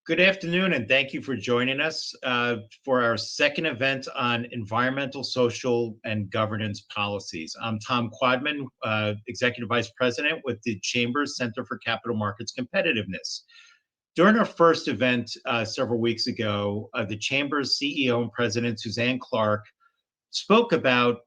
Good afternoon, and thank you for joining us for our second event on environmental, social, and governance policies. I'm Tom Quadman, Executive Vice President with the Chamber's Center for Capital Markets Competitiveness. During our first event several weeks ago, the Chamber's CEO and President, Suzanne Clark, spoke about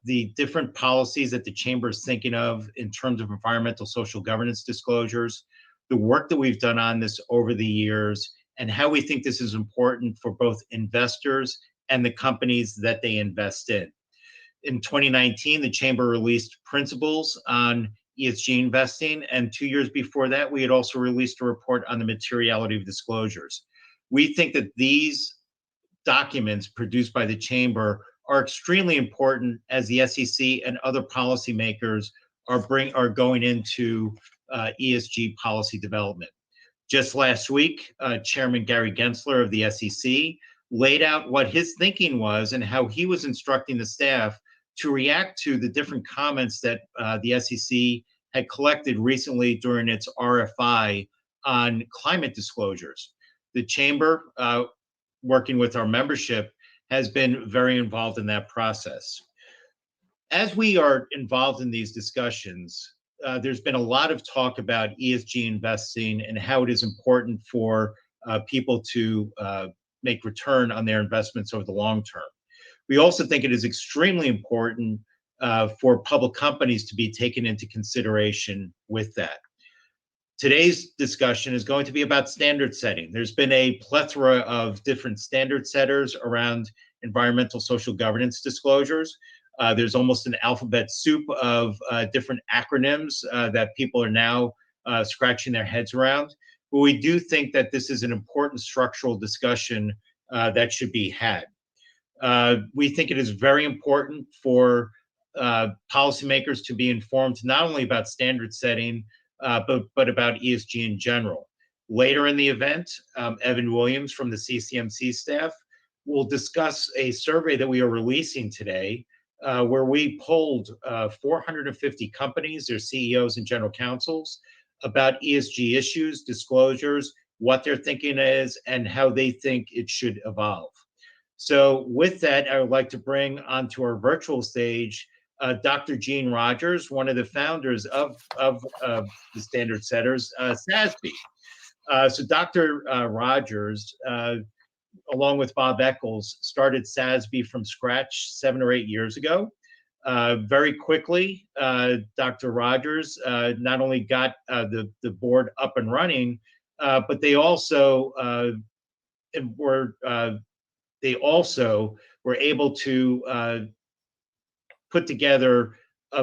the different policies that the Chamber is thinking of in terms of environmental, social governance disclosures, the work that we've done on this over the years, and how we think this is important for both investors and the companies that they invest in. In 2019, the Chamber released principles on ESG investing, and 2 years before that, we had also released a report on the materiality of disclosures. We think that these documents produced by the Chamber are extremely important as the SEC and other policymakers are going into ESG policy development. Just last week, Chairman Gary Gensler of the SEC laid out what his thinking was and how he was instructing the staff to react to the different comments that the SEC had collected recently during its RFI on climate disclosures. The Chamber, working with our membership, has been very involved in that process. As we are involved in these discussions, there's been a lot of talk about ESG investing and how it is important for people to make return on their investments over the long term. We also think it is extremely important for public companies to be taken into consideration with that. Today's discussion is going to be about standard setting. There's been a plethora of different standard setters around environmental social governance disclosures. There's almost an alphabet soup of different acronyms that people are now scratching their heads around. But we do think that this is an important structural discussion that should be had. We think it is very important for policymakers to be informed not only about standard setting, but about ESG in general. Later in the event, Evan Williams from the CCMC staff will discuss a survey that we are releasing today where we polled 450 companies, their CEOs and general counsels, about ESG issues, disclosures, what their thinking is, and how they think it should evolve. So with that, I would like to bring onto our virtual stage Dr. Jean Rogers, one of the founders of the Standard Setters, SASB. So Dr. Rogers, along with Bob Eccles, started SASB from scratch 7 or 8 years ago. Very quickly, Dr. Rogers not only got the board up and running, but they also were able to put together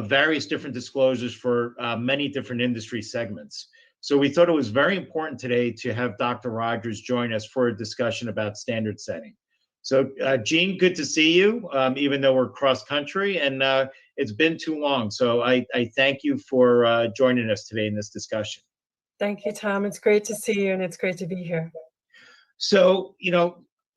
various different disclosures for many different industry segments. So we thought it was very important today to have Dr. Rogers join us for a discussion about standard setting. So Jean, good to see you, even though we're cross country, and it's been too long. So I thank you for joining us today in this discussion. Thank you, Tom. It's great to see you, and it's great to be here. So,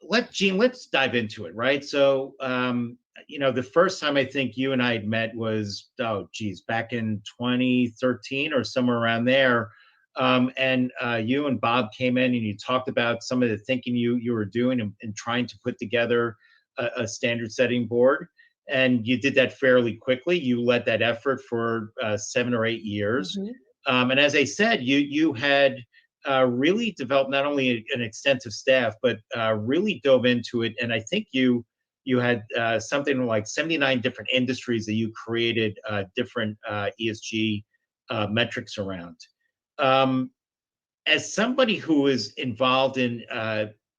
let's dive into it, right? So, the first time I think you and I had met was, back in 2013 or somewhere around there. And you and Bob came in and you talked about some of the thinking you were doing and trying to put together a standard setting board. And you did that fairly quickly. You led that effort for 7 or 8 years. Mm-hmm. And as I said, you had really developed not only an extensive staff, but really dove into it. And I think you had something like 79 different industries that you created different ESG metrics around. As somebody who is involved in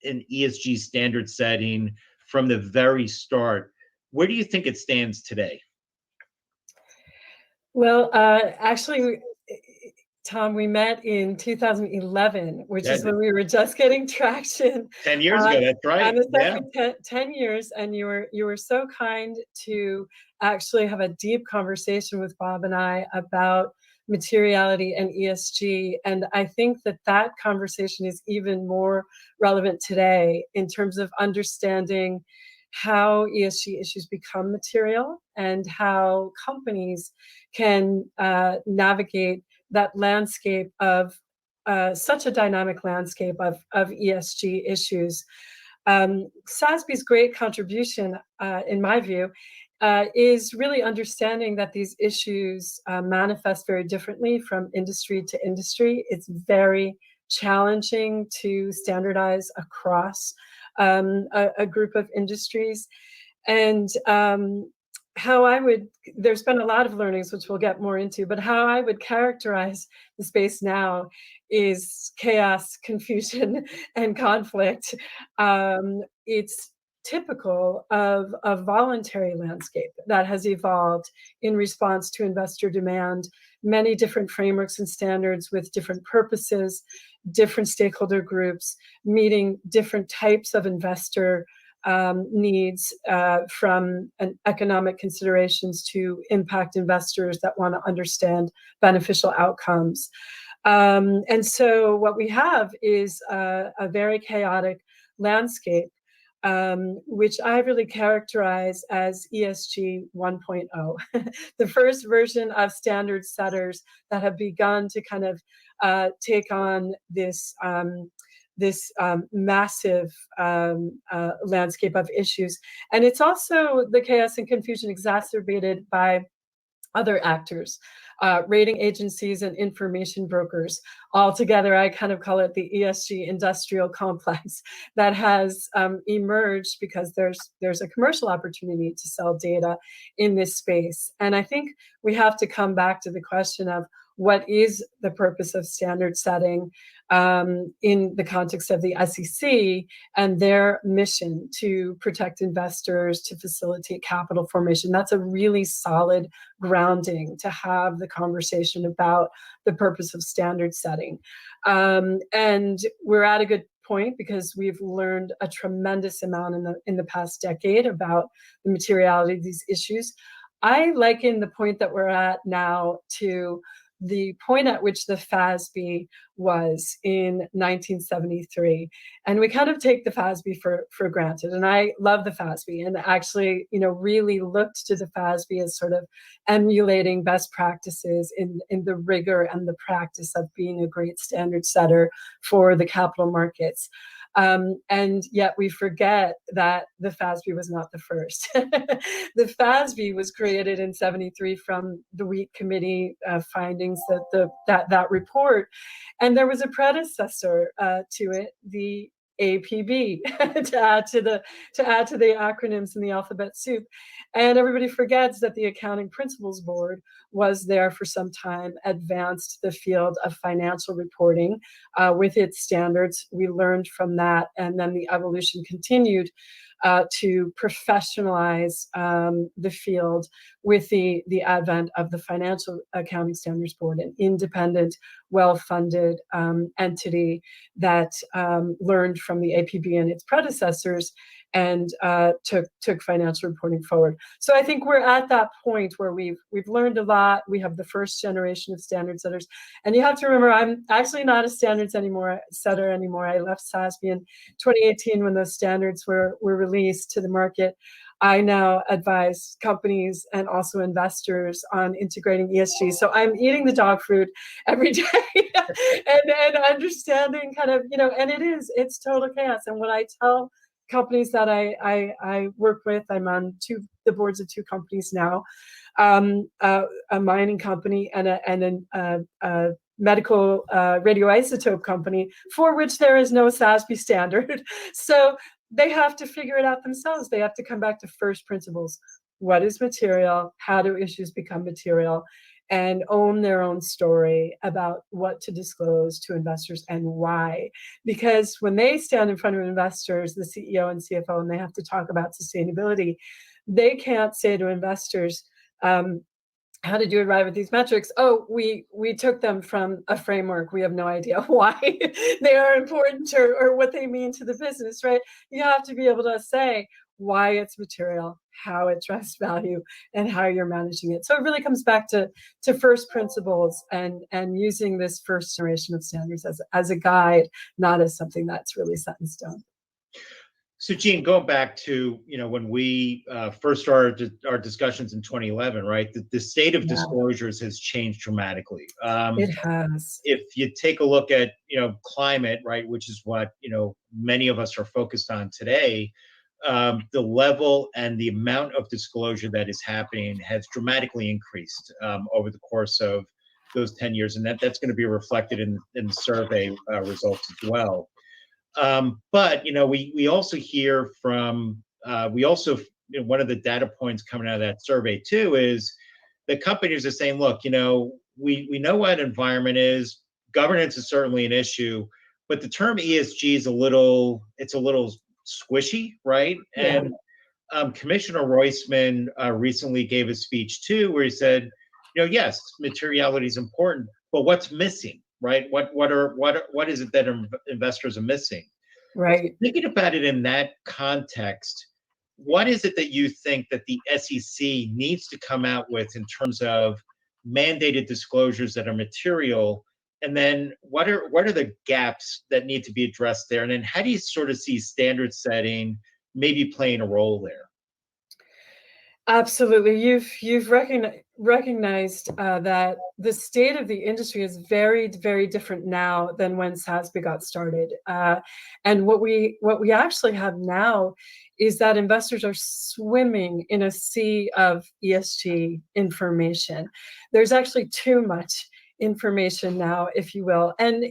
ESG standard setting from the very start, where do you think it stands today? Well, actually, Tom, we met in 2011, which is when we were just getting traction. 10 years ago, that's right. Yeah. 10 years, and you were so kind to actually have a deep conversation with Bob and I about materiality and ESG. And I think that conversation is even more relevant today in terms of understanding how ESG issues become material and how companies can navigate that landscape of such a dynamic landscape of ESG issues. SASB's great contribution, in my view, is really understanding that these issues manifest very differently from industry to industry. It's very challenging to standardize across a group of industries. And there's been a lot of learnings, which we'll get more into, but how I would characterize the space now is chaos, confusion, and conflict. It's typical of a voluntary landscape that has evolved in response to investor demand, many different frameworks and standards with different purposes, different stakeholder groups, meeting different types of investor needs, from economic considerations to impact investors that want to understand beneficial outcomes. And so what we have is a very chaotic landscape, which I really characterize as ESG 1.0, the first version of standard setters that have begun to kind of take on this massive landscape of issues. And it's also the chaos and confusion exacerbated by other actors, rating agencies and information brokers. Altogether, I kind of call it the ESG industrial complex that has emerged because there's a commercial opportunity to sell data in this space. And I think we have to come back to the question of what is the purpose of standard setting in the context of the SEC and their mission to protect investors, to facilitate capital formation. That's a really solid grounding to have the conversation about the purpose of standard setting. And we're at a good point because we've learned a tremendous amount in the past decade about the materiality of these issues. I liken the point that we're at now to the point at which the FASB was in 1973. And we kind of take the FASB for granted. And I love the FASB and actually, really looked to the FASB as sort of emulating best practices in the rigor and the practice of being a great standard setter for the capital markets. And yet we forget that the FASB was not the first. The FASB was created in 73 from the Wheat Committee findings that report. And there was a predecessor to it, the APB, to add to the acronyms in the alphabet soup. And everybody forgets that the Accounting Principles Board was there for some time, advanced the field of financial reporting with its standards. We learned from that, and then the evolution continued to professionalize the field with the advent of the Financial Accounting Standards Board, an independent, well-funded entity that learned from the APB and its predecessors and took financial reporting forward. So I think we're at that point where we've learned a lot. We have the first generation of standard setters. And you have to remember, I'm actually not a standards setter anymore. I left SASB in 2018 when those standards were released to the market. I now advise companies and also investors on integrating ESG. So I'm eating the dog food every day and understanding kind of, and it's total chaos. And what I tell companies that I work with, I'm on the boards of two companies now, a mining company and a medical radioisotope company for which there is no SASB standard. So they have to figure it out themselves. They have to come back to first principles. What is material? How do issues become material? And own their own story about what to disclose to investors and why. Because when they stand in front of investors, the CEO and CFO, and they have to talk about sustainability, they can't say to investors, how did you arrive at these metrics? Oh, we took them from a framework. We have no idea why they are important or what they mean to the business, right? You have to be able to say why it's material, how it drives value, and how you're managing it. So it really comes back to first principles and using this first generation of standards as a guide, not as something that's really set in stone. So, Gene, going back to when we first started our discussions in 2011, right? The state of Yeah, disclosures has changed dramatically. it has. If you take a look at climate, right, which is what many of us are focused on today, the level and the amount of disclosure that is happening has dramatically increased over the course of those 10 years, and that's going to be reflected in the survey results as well. But we also hear from we also one of the data points coming out of that survey too is the companies are saying, look, we know what environment is. Governance is certainly an issue, but the term ESG is a little squishy, right? Yeah. And Commissioner Roisman recently gave a speech too, where he said, yes, materiality is important, but what's missing, right? What is it that investors are missing? Right. Thinking about it in that context, what is it that you think that the SEC needs to come out with in terms of mandated disclosures that are material? And then what are the gaps that need to be addressed there? And then how do you sort of see standard setting maybe playing a role there? Absolutely. You've recognized that the state of the industry is very, very different now than when SASB got started. And what we actually have now is that investors are swimming in a sea of ESG information. There's actually too much information now, if you will, and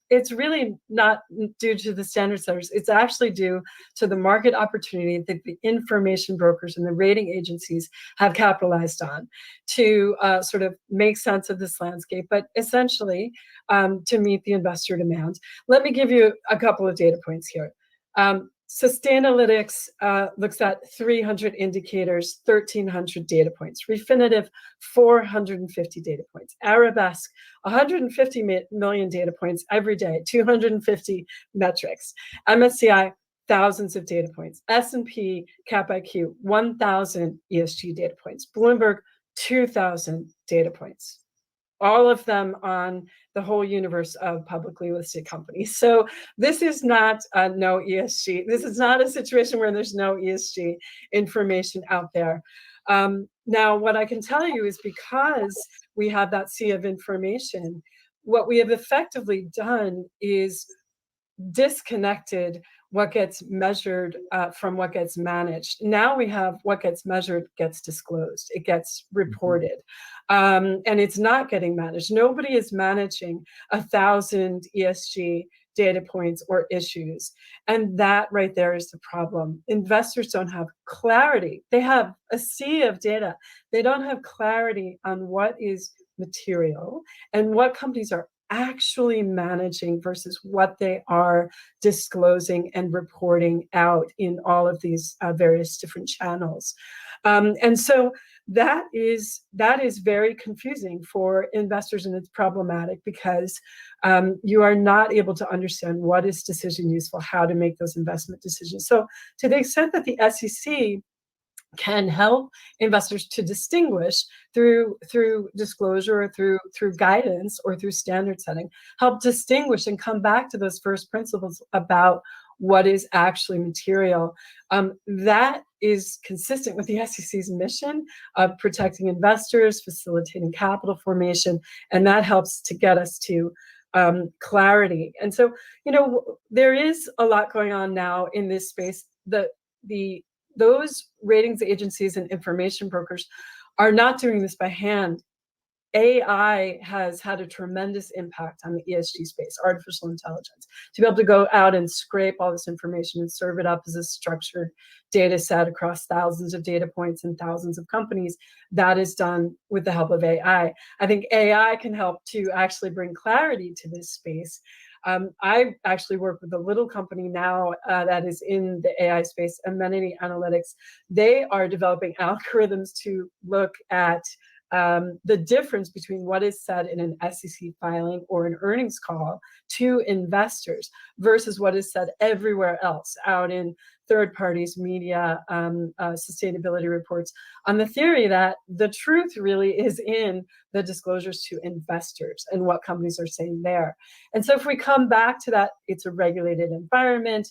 it's really not due to the standard setters. It's actually due to the market opportunity that the information brokers and the rating agencies have capitalized on to sort of make sense of this landscape, but essentially to meet the investor demand. Let me give you a couple of data points here. Sustainalytics looks at 300 indicators, 1,300 data points. Refinitiv, 450 data points. Arabesque, 150 million data points every day, 250 metrics. MSCI, thousands of data points. S&P CapIQ, 1,000 ESG data points. Bloomberg, 2,000 data points. All of them on the whole universe of publicly listed companies. So this is not no ESG. This is not a situation where there's no ESG information out there. Now, what I can tell you is because we have that sea of information, what we have effectively done is disconnected what gets measured from what gets managed. Now we have what gets measured gets disclosed. It gets reported. And it's not getting managed. Nobody is managing 1,000 ESG data points or issues. And that right there is the problem. Investors don't have clarity. They have a sea of data. They don't have clarity on what is material and what companies are actually managing versus what they are disclosing and reporting out in all of these various different channels. And so that is very confusing for investors, and it's problematic because you are not able to understand what is decision useful, how to make those investment decisions. So to the extent that the SEC can help investors to distinguish through disclosure, or through guidance, or through standard setting, help distinguish and come back to those first principles about what is actually material. That is consistent with the SEC's mission of protecting investors, facilitating capital formation, and that helps to get us to clarity. And so, there is a lot going on now in this space. Those ratings agencies and information brokers are not doing this by hand. AI has had a tremendous impact on the ESG space, artificial intelligence, to be able to go out and scrape all this information and serve it up as a structured data set across thousands of data points and thousands of companies. That is done with the help of AI. I think AI can help to actually bring clarity to this space. I actually work with a little company now that is in the AI space, Amenity Analytics. They are developing algorithms to look at the difference between what is said in an SEC filing or an earnings call to investors versus what is said everywhere else out in third parties, media, sustainability reports, on the theory that the truth really is in the disclosures to investors and what companies are saying there. And so if we come back to that, it's a regulated environment.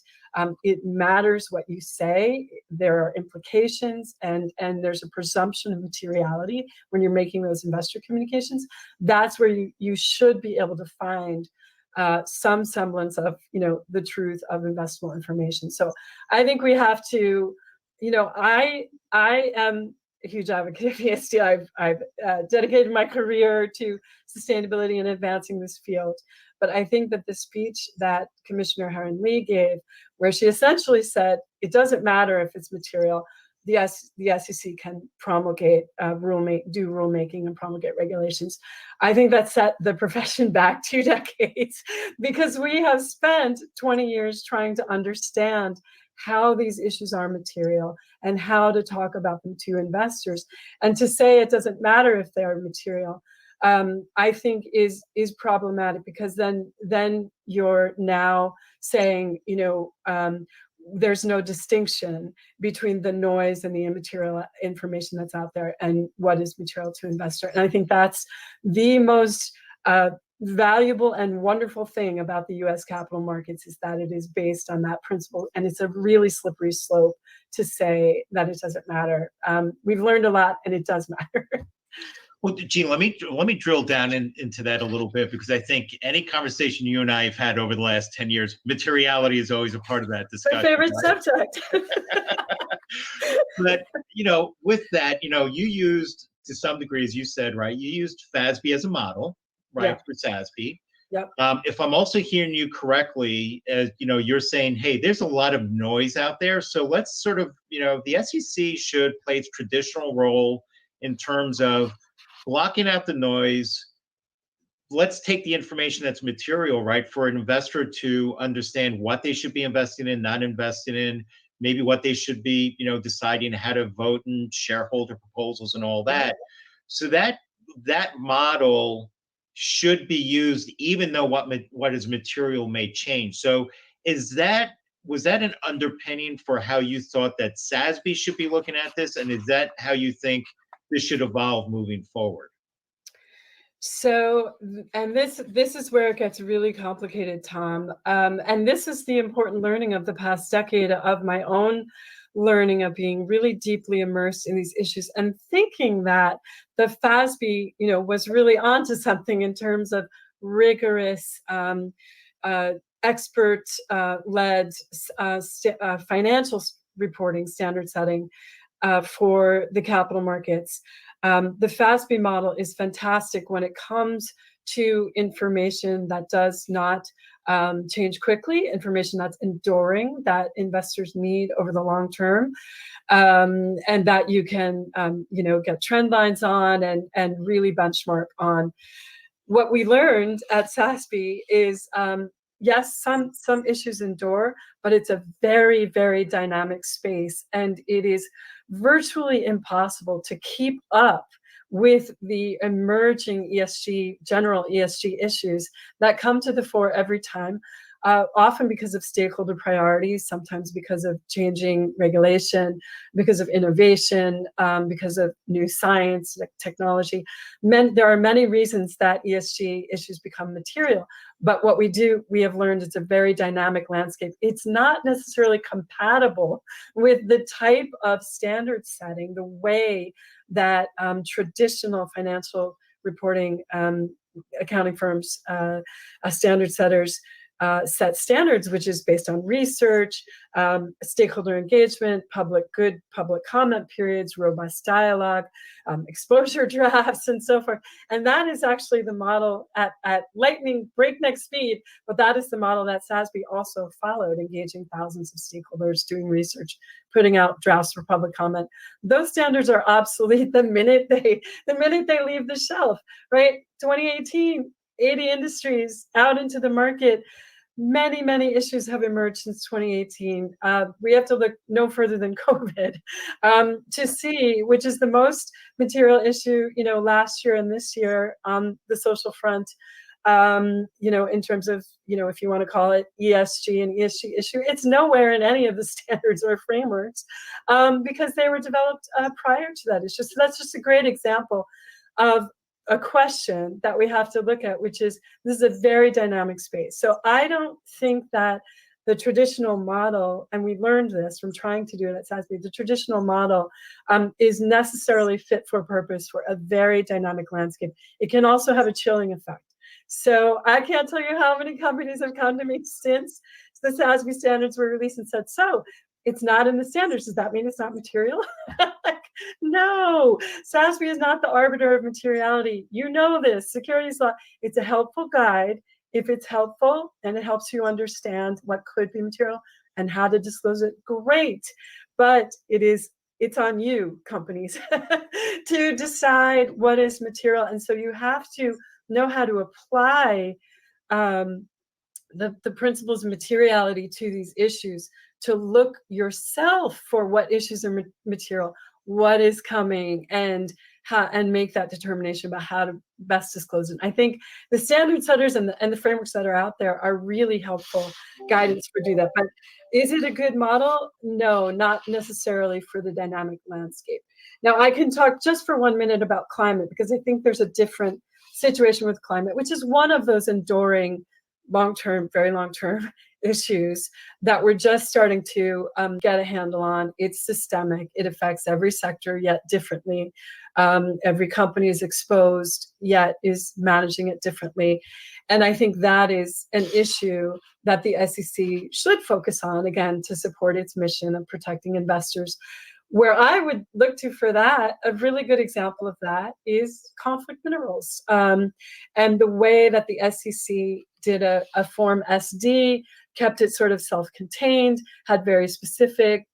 It matters what you say. There are implications, and there's a presumption of materiality when you're making those investor communications. That's where you should be able to find some semblance of, the truth of investable information. So I think we have to, I am a huge advocate of ESG. I've dedicated my career to sustainability and advancing this field. But I think that the speech that Commissioner Heron-Lee gave, where she essentially said, it doesn't matter if it's material, the SEC can promulgate do rulemaking and promulgate regulations. I think that set the profession back 2 decades because we have spent 20 years trying to understand how these issues are material and how to talk about them to investors. And to say it doesn't matter if they are material, I think is problematic, because then you're now saying, there's no distinction between the noise and the immaterial information that's out there and what is material to investor. And I think that's the most valuable and wonderful thing about the U.S. capital markets, is that it is based on that principle. And it's a really slippery slope to say that it doesn't matter. We've learned a lot, and it does matter. Well, Jean, let me drill down into that a little bit, because I think any conversation you and I have had over the last 10 years, materiality is always a part of that discussion. My favorite subject. But, with that, you used, to some degree, as you said, right, you used FASB as a model, right, for SASB. Yep. If I'm also hearing you correctly, you're saying, hey, there's a lot of noise out there. So let's sort of, the SEC should play its traditional role in terms of blocking out the noise. Let's take the information that's material, right, for an investor to understand what they should be investing in, not investing in, maybe what they should be, deciding how to vote in shareholder proposals and all that. So that model should be used, even though what is material may change. So was that an underpinning for how you thought that SASB should be looking at this? And is that how you think this should evolve moving forward? So, and this is where it gets really complicated, Tom. And this is the important learning of the past decade, of my own learning of being really deeply immersed in these issues and thinking that the FASB, was really onto something in terms of rigorous, expert-led financial reporting, standard setting for the capital markets. The FASB model is fantastic when it comes to information that does not change quickly, information that's enduring, that investors need over the long term, and that you can, get trend lines on and really benchmark on. What we learned at SASB is, yes, some issues endure, but it's a very, very dynamic space, and it is virtually impossible to keep up with the emerging general ESG issues that come to the fore every time, often because of stakeholder priorities, sometimes because of changing regulation, because of innovation, because of new science, technology. There are many reasons that ESG issues become material, but what we have learned, it's a very dynamic landscape. It's not necessarily compatible with the type of standard setting, the way that traditional financial reporting accounting firms, standard setters, set standards, which is based on research, stakeholder engagement, public comment periods, robust dialogue, exposure drafts, and so forth. And that is actually the model at lightning breakneck speed, but that is the model that SASB also followed, engaging thousands of stakeholders, doing research, putting out drafts for public comment. Those standards are obsolete the minute they leave the shelf, right? 2018, 80 industries out into the market. Many, many issues have emerged since 2018. We have to look no further than COVID to see which is the most material issue, last year and this year on the social front. in terms of, if you want to call it ESG and ESG issue, it's nowhere in any of the standards or frameworks because they were developed prior to that. That's just a great example of a question that we have to look at, which is, this is a very dynamic space. So I don't think that the traditional model, and we learned this from trying to do it at SASB, the traditional model is necessarily fit for purpose for a very dynamic landscape. It can also have a chilling effect. So I can't tell you how many companies have come to me since the SASB standards were released and said, so it's not in the standards. Does that mean it's not material? Like, no, SASB is not the arbiter of materiality. You know this, securities law. It's a helpful guide. If it's helpful and it helps you understand what could be material and how to disclose it, great. But it's on you, companies, to decide what is material. And so you have to know how to apply the principles of materiality to these issues, to look yourself for what issues are material, what is coming, and make that determination about how to best disclose it. I think the standard setters and the frameworks that are out there are really helpful guidance for do that. But is it a good model? No, not necessarily for the dynamic landscape. Now, I can talk just for 1 minute about climate, because I think there's a different situation with climate, which is one of those enduring long-term, very long-term issues that we're just starting to get a handle on. It's systemic. It affects every sector, yet differently. Every company is exposed, yet is managing it differently. And I think that is an issue that the SEC should focus on, again, to support its mission of protecting investors. Where I would look to for that, a really good example of that is conflict minerals. And the way that the SEC did a Form SD, kept it sort of self-contained, had very specific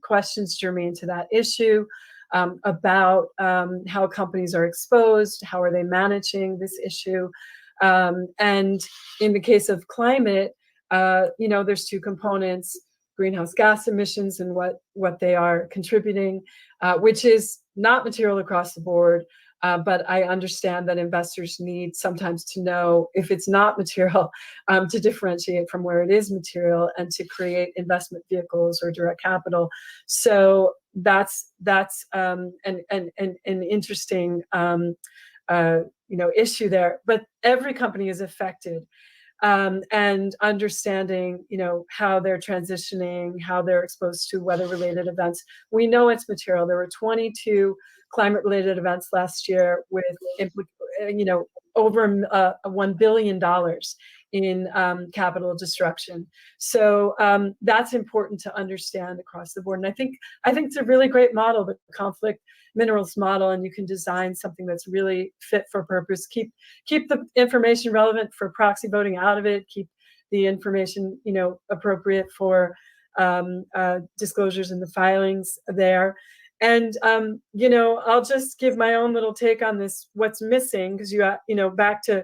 questions germane to that issue about how companies are exposed, how are they managing this issue. And in the case of climate, there's two components: greenhouse gas emissions and what they are contributing, which is not material across the board. But I understand that investors need sometimes to know if it's not material to differentiate from where it is material and to create investment vehicles or direct capital. So that's an interesting issue there. But every company is affected. And understanding, how they're transitioning, how they're exposed to weather-related events. We know it's material. There were 22 climate-related events last year with, over $1 billion in capital destruction. So that's important to understand across the board. And I think it's a really great model, the conflict minerals model, and you can design something that's really fit for purpose. Keep the information relevant for proxy voting out of it. Keep the information, appropriate for disclosures in the filings there. And I'll just give my own little take on this. What's missing? Because back to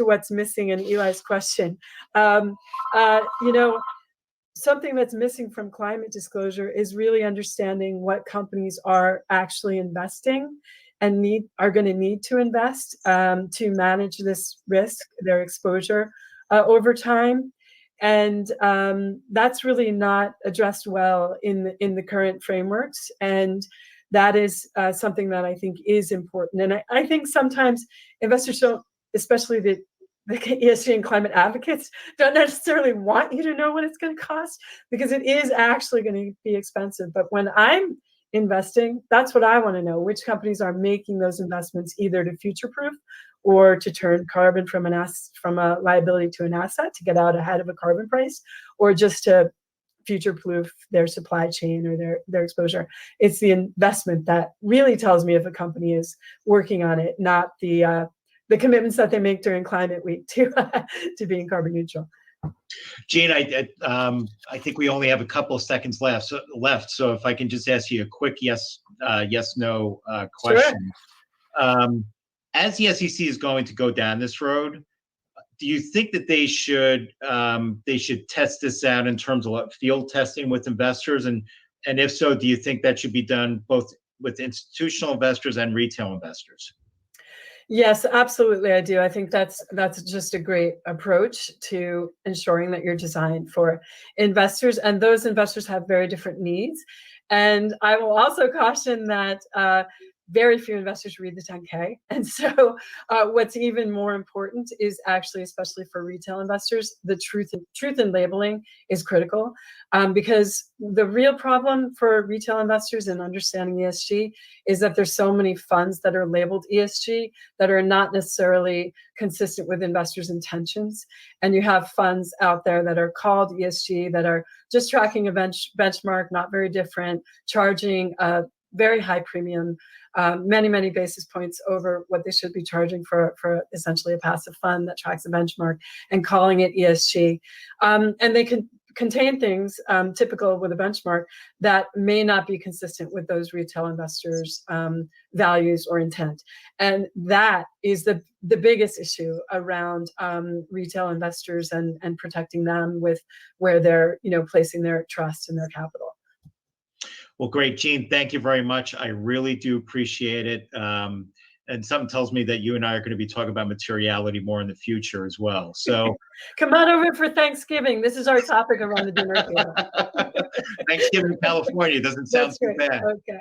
what's missing in Eli's question. Something that's missing from climate disclosure is really understanding what companies are actually investing and are going to need to invest to manage this risk, their exposure over time. And that's really not addressed well in the current frameworks. And that is something that I think is important. And I think sometimes investors don't, especially the ESG and climate advocates, don't necessarily want you to know what it's going to cost, because it is actually going to be expensive. But when I'm investing, that's what I want to know: which companies are making those investments either to future-proof or to turn carbon from a liability to an asset to get out ahead of a carbon price, or just to future-proof their supply chain or their exposure. It's the investment that really tells me if a company is working on it, not the commitments that they make during Climate Week to being carbon neutral. Jean, I think we only have a couple of seconds left. So if I can just ask you a quick yes/no question. Sure. As the SEC is going to go down this road, do you think that they should test this out in terms of field testing with investors? And if so, do you think that should be done both with institutional investors and retail investors? Yes, absolutely, I do. I think that's just a great approach to ensuring that you're designed for investors, and those investors have very different needs. And I will also caution that very few investors read the 10K. And so what's even more important is actually, especially for retail investors, the truth in labeling is critical, because the real problem for retail investors in understanding ESG is that there's so many funds that are labeled ESG that are not necessarily consistent with investors' intentions. And you have funds out there that are called ESG that are just tracking a benchmark, not very different, charging a very high premium, many basis points over what they should be charging for essentially a passive fund that tracks a benchmark, and calling it ESG. And they can contain things typical with a benchmark that may not be consistent with those retail investors' values or intent. And that is the biggest issue around retail investors and protecting them with where they're placing their trust and their capital. Well, great, Jean. Thank you very much. I really do appreciate it. And something tells me that you and I are going to be talking about materiality more in the future as well. So come on over for Thanksgiving. This is our topic around the dinner table. Thanksgiving in California doesn't sound too bad. Okay.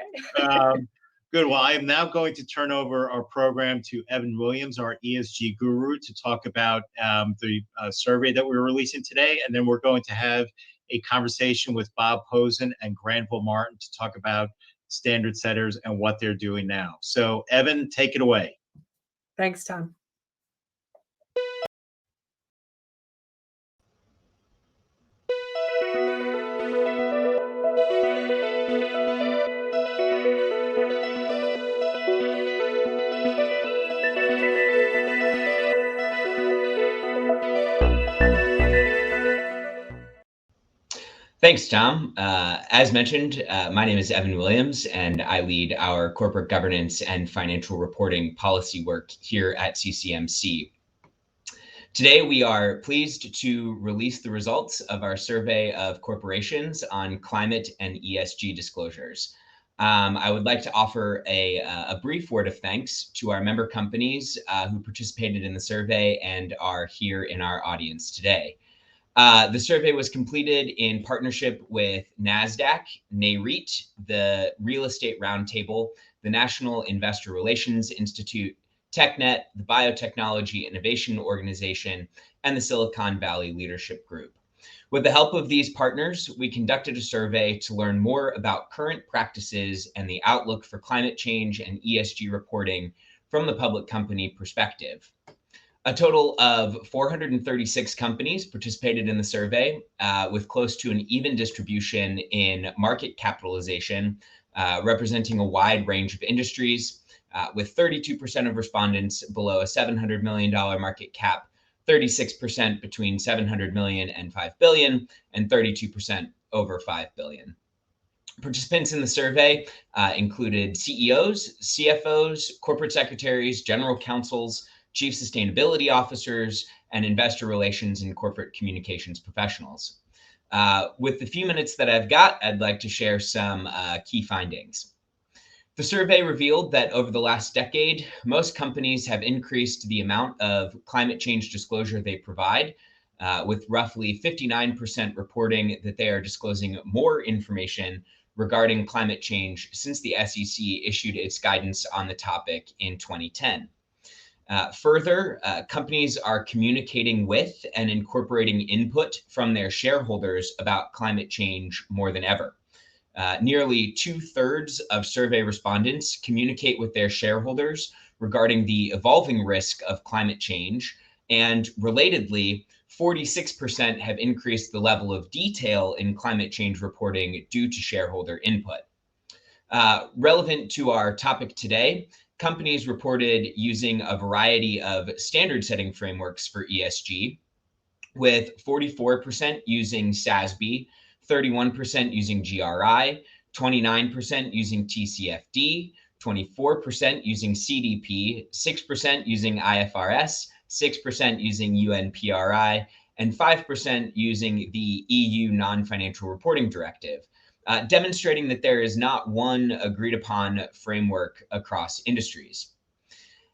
Good. Well, I am now going to turn over our program to Evan Williams, our ESG guru, to talk about the survey that we're releasing today. And then we're going to have a conversation with Bob Posen and Granville Martin to talk about standard setters and what they're doing now. So, Evan, take it away. Thanks, Tom. Thanks, Tom. As mentioned, my name is Evan Williams, and I lead our corporate governance and financial reporting policy work here at CCMC. Today, we are pleased to release the results of our survey of corporations on climate and ESG disclosures. I would like to offer a brief word of thanks to our member companies who participated in the survey and are here in our audience today. The survey was completed in partnership with NASDAQ, NAREIT, the Real Estate Roundtable, the National Investor Relations Institute, TechNet, the Biotechnology Innovation Organization, and the Silicon Valley Leadership Group. With the help of these partners, we conducted a survey to learn more about current practices and the outlook for climate change and ESG reporting from the public company perspective. A total of 436 companies participated in the survey, with close to an even distribution in market capitalization, representing a wide range of industries, with 32% of respondents below a $700 million market cap, 36% between $700 million and $5 billion, and 32% over $5 billion. Participants in the survey included CEOs, CFOs, corporate secretaries, general counsels, chief sustainability officers, and investor relations and corporate communications professionals. With the few minutes that I've got, I'd like to share some key findings. The survey revealed that over the last decade, most companies have increased the amount of climate change disclosure they provide, with roughly 59% reporting that they are disclosing more information regarding climate change since the SEC issued its guidance on the topic in 2010. Further, companies are communicating with and incorporating input from their shareholders about climate change more than ever. Nearly 2/3 of survey respondents communicate with their shareholders regarding the evolving risk of climate change, and relatedly, 46% have increased the level of detail in climate change reporting due to shareholder input. Relevant to our topic today, companies reported using a variety of standard setting frameworks for ESG, with 44% using SASB, 31% using GRI, 29% using TCFD, 24% using CDP, 6% using IFRS, 6% using UNPRI, and 5% using the EU Non-Financial Reporting Directive, demonstrating that there is not one agreed upon framework across industries.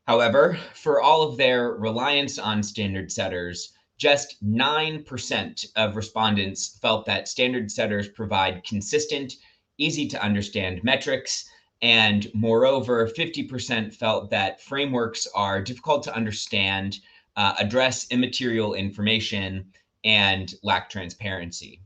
However, for all of their reliance on standard setters, just 9% of respondents felt that standard setters provide consistent, easy to understand metrics. And moreover, 50% felt that frameworks are difficult to understand, address immaterial information, and lack transparency.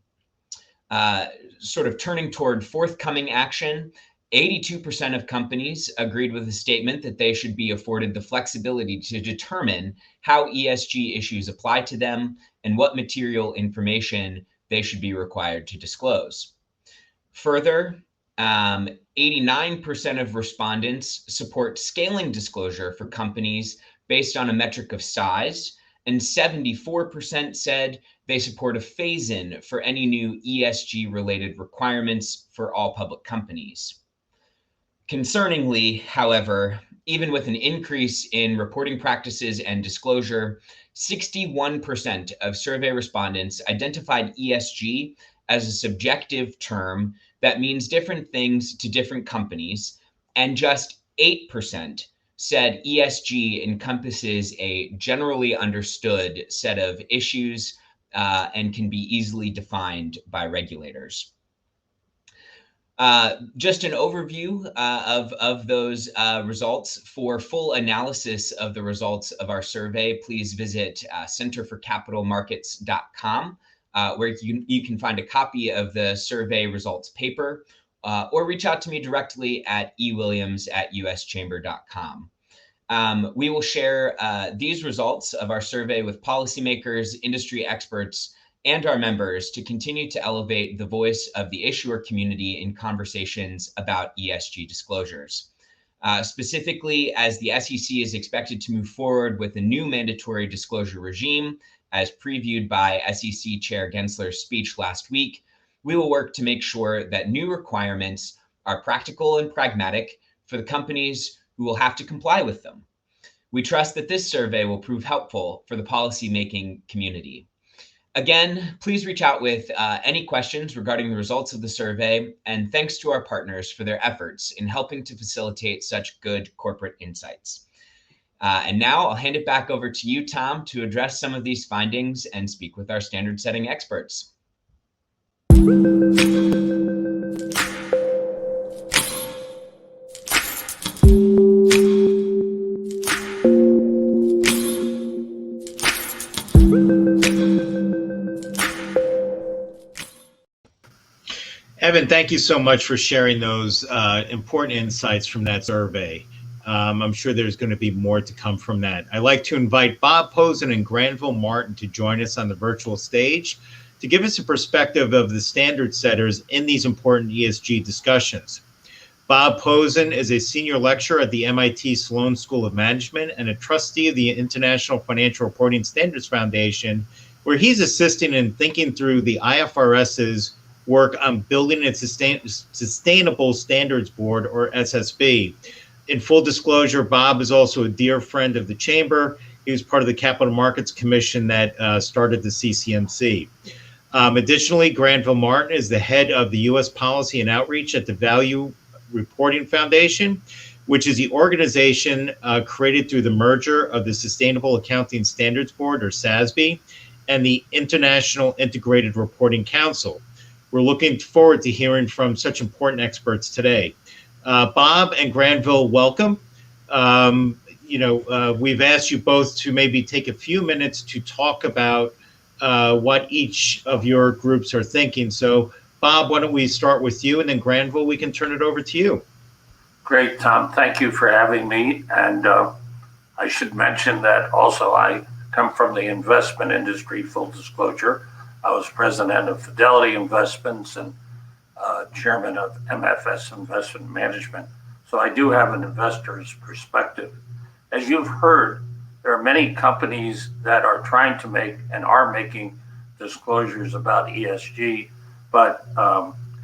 Sort of turning toward forthcoming action, 82% of companies agreed with the statement that they should be afforded the flexibility to determine how ESG issues apply to them and what material information they should be required to disclose. Further, 89% of respondents support scaling disclosure for companies based on a metric of size, and 74% said they support a phase-in for any new ESG-related requirements for all public companies. Concerningly, however, even with an increase in reporting practices and disclosure, 61% of survey respondents identified ESG as a subjective term that means different things to different companies, and just 8% said ESG encompasses a generally understood set of issues and can be easily defined by regulators. Just an overview of those results. For full analysis of the results of our survey, please visit centerforcapitalmarkets.com, where you can find a copy of the survey results paper, or reach out to me directly at ewilliams@uschamber.com. We will share these results of our survey with policymakers, industry experts, and our members to continue to elevate the voice of the issuer community in conversations about ESG disclosures. Specifically, as the SEC is expected to move forward with a new mandatory disclosure regime, as previewed by SEC Chair Gensler's speech last week, we will work to make sure that new requirements are practical and pragmatic for the companies who will have to comply with them. We trust that this survey will prove helpful for the policymaking community. Again, please reach out with any questions regarding the results of the survey, and thanks to our partners for their efforts in helping to facilitate such good corporate insights. And now I'll hand it back over to you, Tom, to address some of these findings and speak with our standard setting experts. Evan, thank you so much for sharing those important insights from that survey. I'm sure there's going to be more to come from that. I'd like to invite Bob Posen and Granville Martin to join us on the virtual stage to give us a perspective of the standard setters in these important ESG discussions. Bob Posen is a senior lecturer at the MIT Sloan School of Management and a trustee of the International Financial Reporting Standards Foundation, where he's assisting in thinking through the IFRS's work on building its Sustainable Standards Board, or SSB. In full disclosure, Bob is also a dear friend of the Chamber. He was part of the Capital Markets Commission that started the CCMC. Additionally, Granville Martin is the head of the U.S. Policy and Outreach at the Value Reporting Foundation, which is the organization created through the merger of the Sustainable Accounting Standards Board, or SASB, and the International Integrated Reporting Council. We're looking forward to hearing from such important experts today. Bob and Granville, welcome. We've asked you both to maybe take a few minutes to talk about what each of your groups are thinking. So, Bob, why don't we start with you, and then Granville, we can turn it over to you. Great, Tom. Thank you for having me. And I should mention that also I come from the investment industry, full disclosure. I was president of Fidelity Investments and chairman of MFS Investment Management. So I do have an investor's perspective. As you've heard, there are many companies that are trying to make and are making disclosures about ESG, but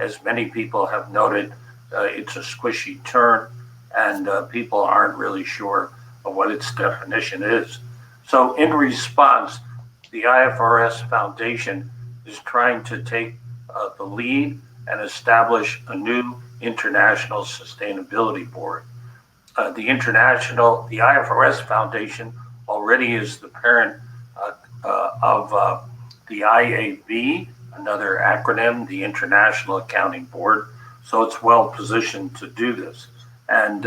as many people have noted, it's a squishy term and people aren't really sure of what its definition is. So in response, the IFRS Foundation is trying to take the lead and establish a new international sustainability board. the IFRS Foundation already is the parent of the IAB, another acronym, the International Accounting Board. So it's well positioned to do this. And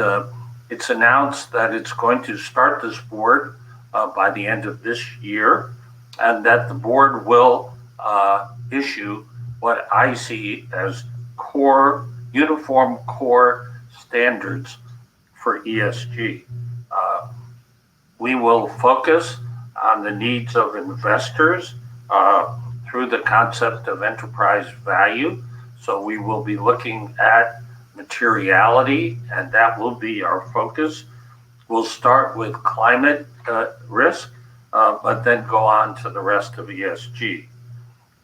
it's announced that it's going to start this board by the end of this year, and that the board will issue what I see as uniform core standards for ESG. We will focus on the needs of investors through the concept of enterprise value. So we will be looking at materiality, and that will be our focus. We'll start with climate risk, but then go on to the rest of ESG.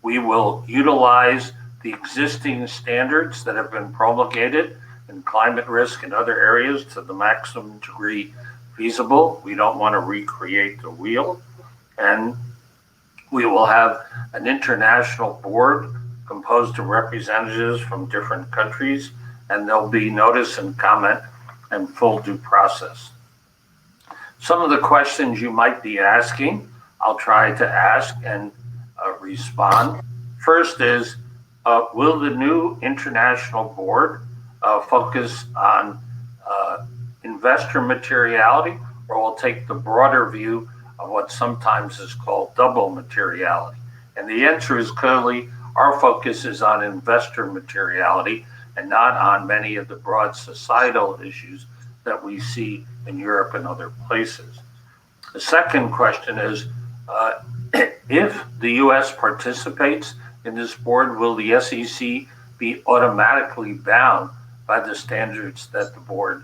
We will utilize the existing standards that have been promulgated in climate risk and other areas to the maximum degree feasible. We don't want to recreate the wheel. And we will have an international board composed of representatives from different countries, and there'll be notice and comment and full due process. Some of the questions you might be asking, I'll try to ask and respond. First is, will the new international board focus on investor materiality, or will take the broader view of what sometimes is called double materiality? And the answer is clearly our focus is on investor materiality and not on many of the broad societal issues that we see in Europe and other places. The second question is, if the US participates in this board, will the SEC be automatically bound by the standards that the board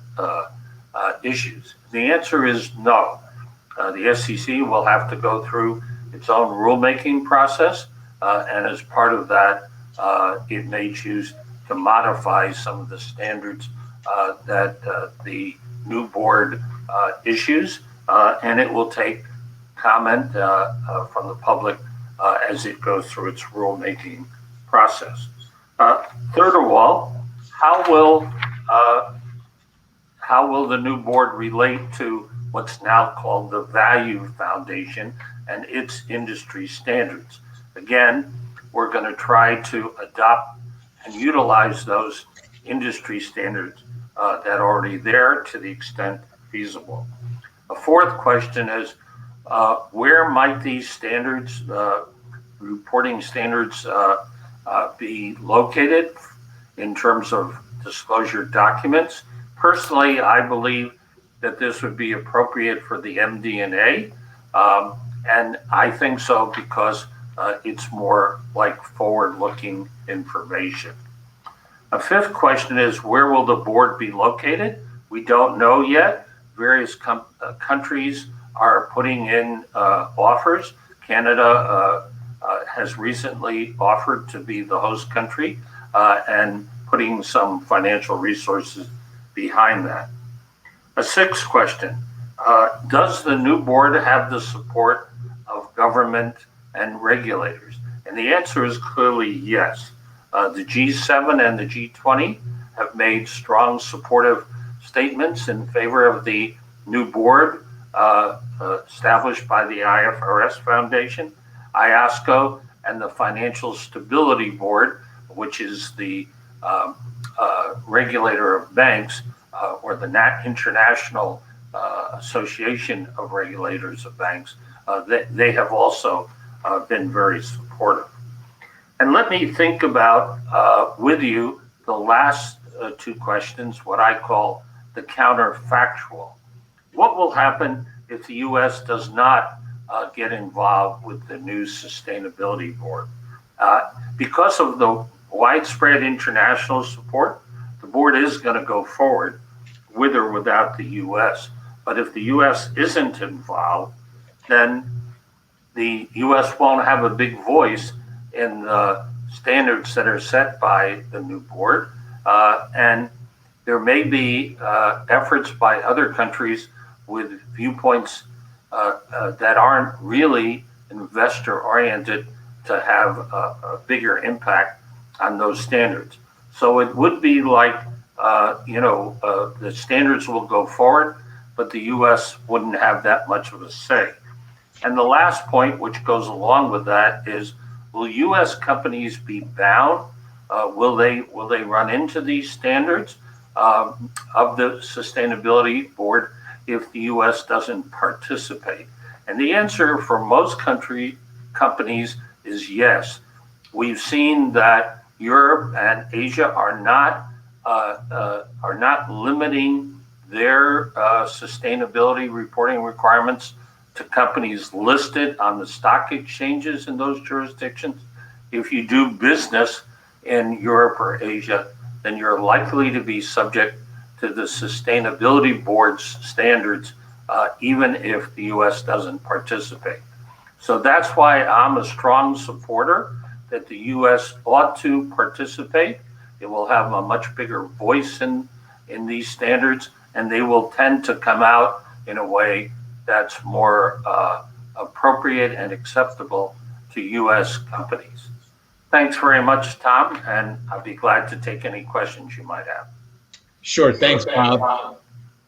issues? The answer is no. The SEC will have to go through its own rulemaking process, and as part of that, it may choose to modify some of the standards that the new board issues, and it will take comment from the public as it goes through its rulemaking process. Third of all, how will the new board relate to what's now called the Value Foundation and its industry standards? Again, we're going to try to adopt and utilize those industry standards that are already there to the extent feasible. A fourth question is, where might these standards, reporting standards, be located in terms of disclosure documents? Personally, I believe that this would be appropriate for the MD&A, and I think so because it's more like forward-looking information. A fifth question is, where will the board be located? We don't know yet. Various countries are putting in offers. Canada has recently offered to be the host country and putting some financial resources behind that. A sixth question, does the new board have the support of government and regulators? And the answer is clearly yes. The G7 and the G20 have made strong supportive statements in favor of the new board established by the IFRS Foundation, IOSCO, and the Financial Stability Board, which is the regulator of banks, or the International Association of Regulators of Banks. They have also been very supportive. And let me think about with you the last two questions, what I call the counterfactual. What will happen if the U.S. does not get involved with the new sustainability board? Because of the widespread international support, the board is going to go forward with or without the U.S. But if the U.S. isn't involved, then the U.S. won't have a big voice in the standards that are set by the new board. And there may be efforts by other countries with viewpoints that aren't really investor-oriented to have a bigger impact on those standards. So it would be like the standards will go forward, but the U.S. wouldn't have that much of a say. And the last point, which goes along with that, is will U.S. companies be bound? Will they run into these standards of the Sustainability Board if the U.S. doesn't participate? And the answer for most companies is yes. We've seen that Europe and Asia are not limiting their sustainability reporting requirements to companies listed on the stock exchanges in those jurisdictions. If you do business in Europe or Asia, then you're likely to be subject to the Sustainability Board's standards, even if the U.S. doesn't participate. So that's why I'm a strong supporter that the U.S. ought to participate. It will have a much bigger voice in these standards, and they will tend to come out in a way that's more appropriate and acceptable to U.S. companies. Thanks very much, Tom, and I'll be glad to take any questions you might have. Sure, thanks, Bob.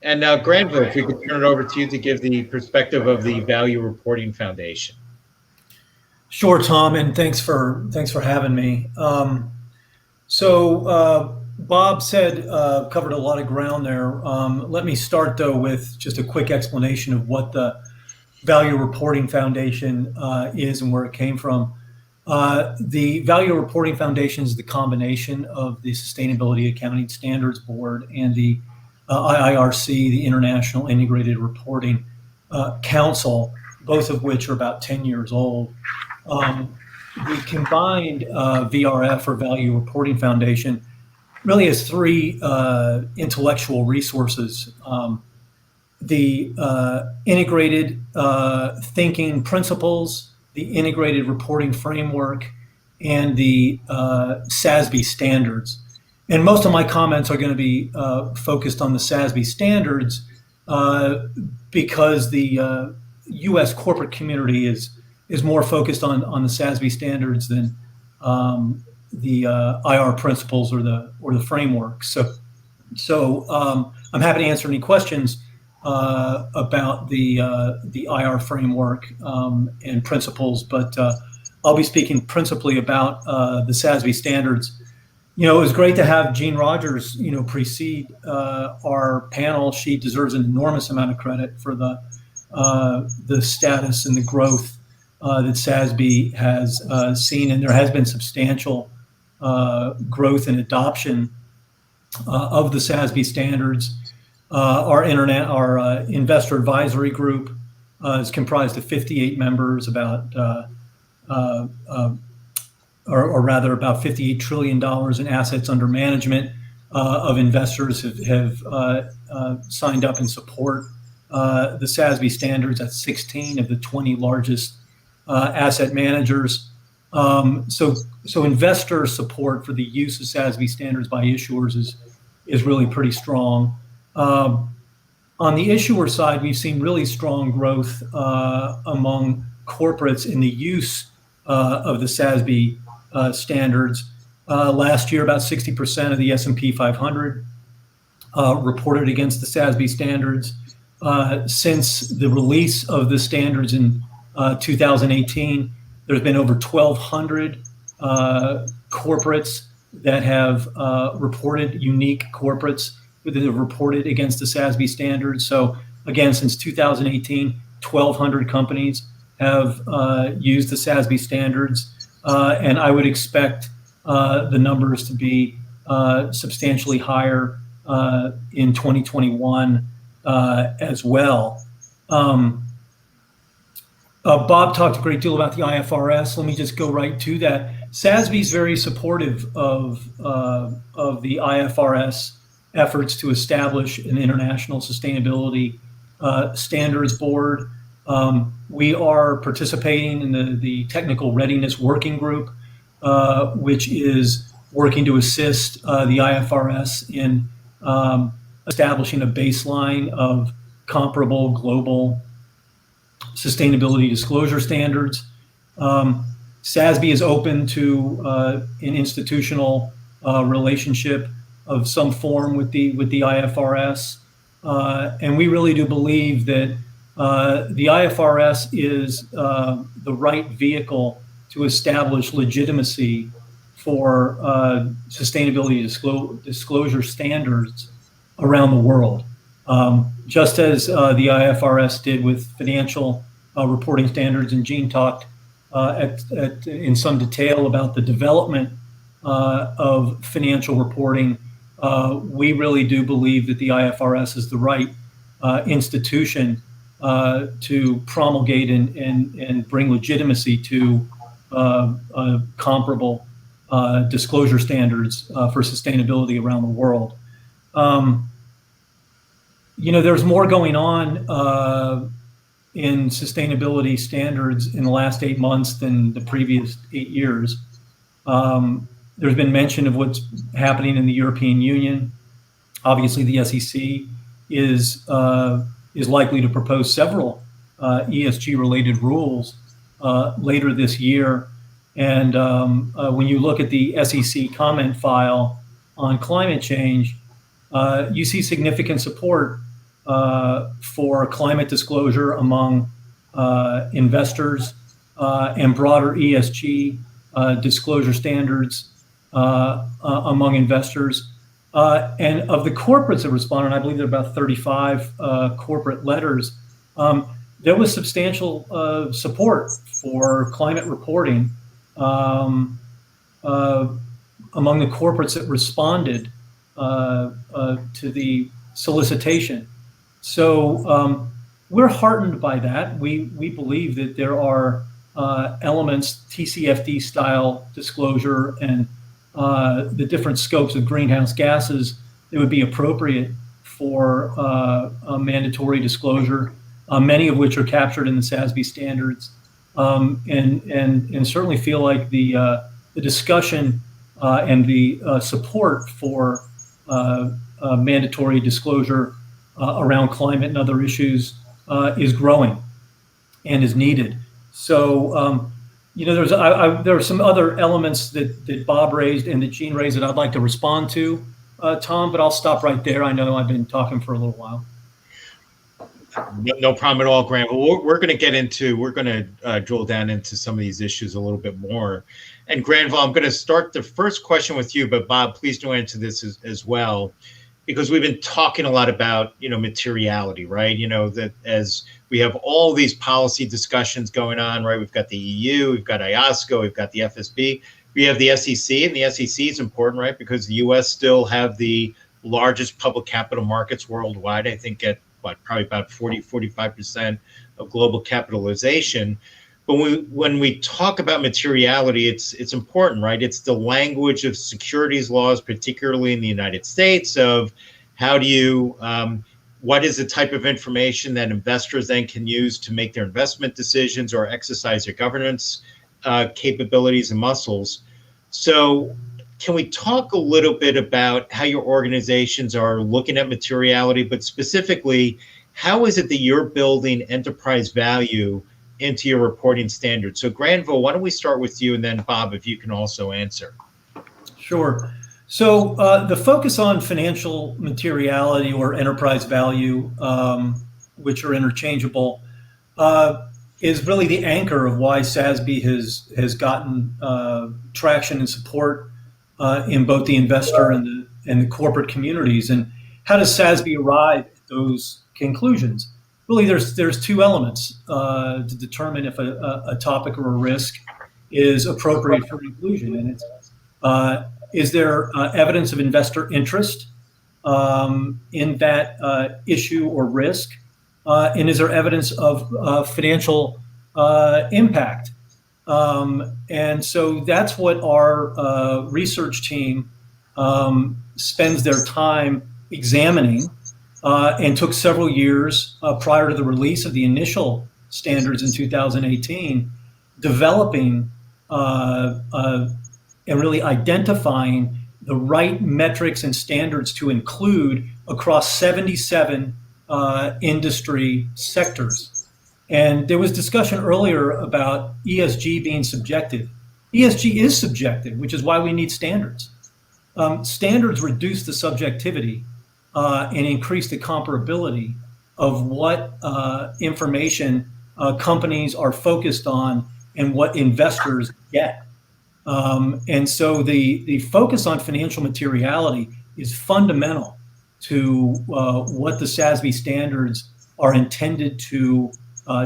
And now, Granville, if we could turn it over to you to give the perspective of the Value Reporting Foundation. Sure, Tom, and thanks for having me. Bob said covered a lot of ground there. Let me start though with just a quick explanation of what the Value Reporting Foundation is and where it came from. The Value Reporting Foundation is the combination of the Sustainability Accounting Standards Board and the IIRC, the International Integrated Reporting Council, both of which are about 10 years old. The combined VRF, or Value Reporting Foundation, really has three intellectual resources. The integrated thinking principles, the integrated reporting framework, and the SASB standards. And most of my comments are going to be focused on the SASB standards because the U.S. corporate community is more focused on the SASB standards than the IR principles or the framework. So I'm happy to answer any questions about the IR framework and principles, but I'll be speaking principally about the SASB standards. It was great to have Jean Rogers, precede our panel. She deserves an enormous amount of credit for the status and the growth that SASB has seen, and there has been substantial growth and adoption of the SASB standards. Our investor advisory group is comprised of 58 members, about $58 trillion in assets under management of investors have signed up in support the SASB standards. That's 16 of the 20 largest asset managers. So investor support for the use of SASB standards by issuers is really pretty strong. On the issuer side, we've seen really strong growth among corporates in the use of the SASB standards. Last year, about 60% of the S&P 500 reported against the SASB standards. Since the release of the standards in 2018, there's been over 1,200 corporates that have reported, unique corporates that have reported against the SASB standards. So again, since 2018, 1,200 companies have used the SASB standards, and I would expect the numbers to be substantially higher in 2021 as well. Bob talked a great deal about the IFRS. Let me just go right to that. SASB is very supportive of the IFRS efforts to establish an international sustainability standards board. We are participating in the Technical Readiness Working Group, which is working to assist the IFRS in establishing a baseline of comparable global sustainability disclosure standards. SASB is open to an institutional relationship of some form with the IFRS, and we really do believe that the IFRS is the right vehicle to establish legitimacy for sustainability disclosure standards around the world, just as the IFRS did with financial reporting standards. And Gene talked in some detail about the development of financial reporting. We really do believe that the IFRS is the right institution to promulgate and bring legitimacy to comparable disclosure standards for sustainability around the world. There's more going on in sustainability standards in the last 8 months than the previous 8 years. There's been mention of what's happening in the European Union. Obviously, the SEC is likely to propose several ESG-related rules later this year. And when you look at the SEC comment file on climate change, you see significant support for climate disclosure among investors and broader ESG disclosure standards among investors. And of the corporates that responded, I believe there are about 35 corporate letters, there was substantial support for climate reporting among the corporates that responded to the solicitation. So we're heartened by that. We believe that there are elements, TCFD style disclosure, and the different scopes of greenhouse gases that would be appropriate for a mandatory disclosure, many of which are captured in the SASB standards, and certainly feel like the discussion and the support for mandatory disclosure around climate and other issues is growing and is needed. So, there are some other elements that Bob raised and that Gene raised that I'd like to respond to, Tom, but I'll stop right there. I know I've been talking for a little while. No problem at all, Granville. We're going to drill down into some of these issues a little bit more. And Granville, I'm going to start the first question with you, but Bob, please do answer this as well, because we've been talking a lot about, materiality, right? That as we have all these policy discussions going on, right? We've got the EU, we've got IOSCO, we've got the FSB, we have the SEC, and the SEC is important, right? Because the US still have the largest public capital markets worldwide, I think at probably about 45% of global capitalization. But when we talk about materiality, it's important, right? It's the language of securities laws, particularly in the United States, of how do you, what is the type of information that investors then can use to make their investment decisions or exercise their governance capabilities and muscles. So can we talk a little bit about how your organizations are looking at materiality, but specifically, how is it that you're building enterprise value into your reporting standards? So Granville, why don't we start with you, and then Bob, if you can also answer. Sure. So the focus on financial materiality or enterprise value, which are interchangeable, is really the anchor of why SASB has gotten traction and support in both the investor and the corporate communities. And how does SASB arrive at those conclusions? Really, there's two elements to determine if a topic or a risk is appropriate for inclusion. And it's is there evidence of investor interest in that issue or risk? And is there evidence of financial impact? And so that's what our research team spends their time examining, and took several years prior to the release of the initial standards in 2018, developing and really identifying the right metrics and standards to include across 77 industry sectors. And there was discussion earlier about ESG being subjective. ESG is subjective, which is why we need standards. Standards reduce the subjectivity and increase the comparability of what information companies are focused on and what investors get. And so the focus on financial materiality is fundamental to what the SASB standards are intended to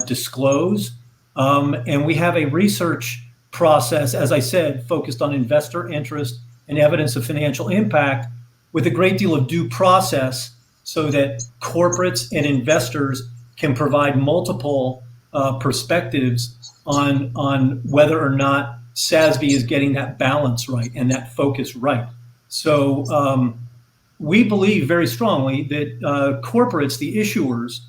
disclose. And we have a research process, as I said, focused on investor interest and evidence of financial impact with a great deal of due process so that corporates and investors can provide multiple perspectives on whether or not SASB is getting that balance right and that focus right. So we believe very strongly that corporates, the issuers,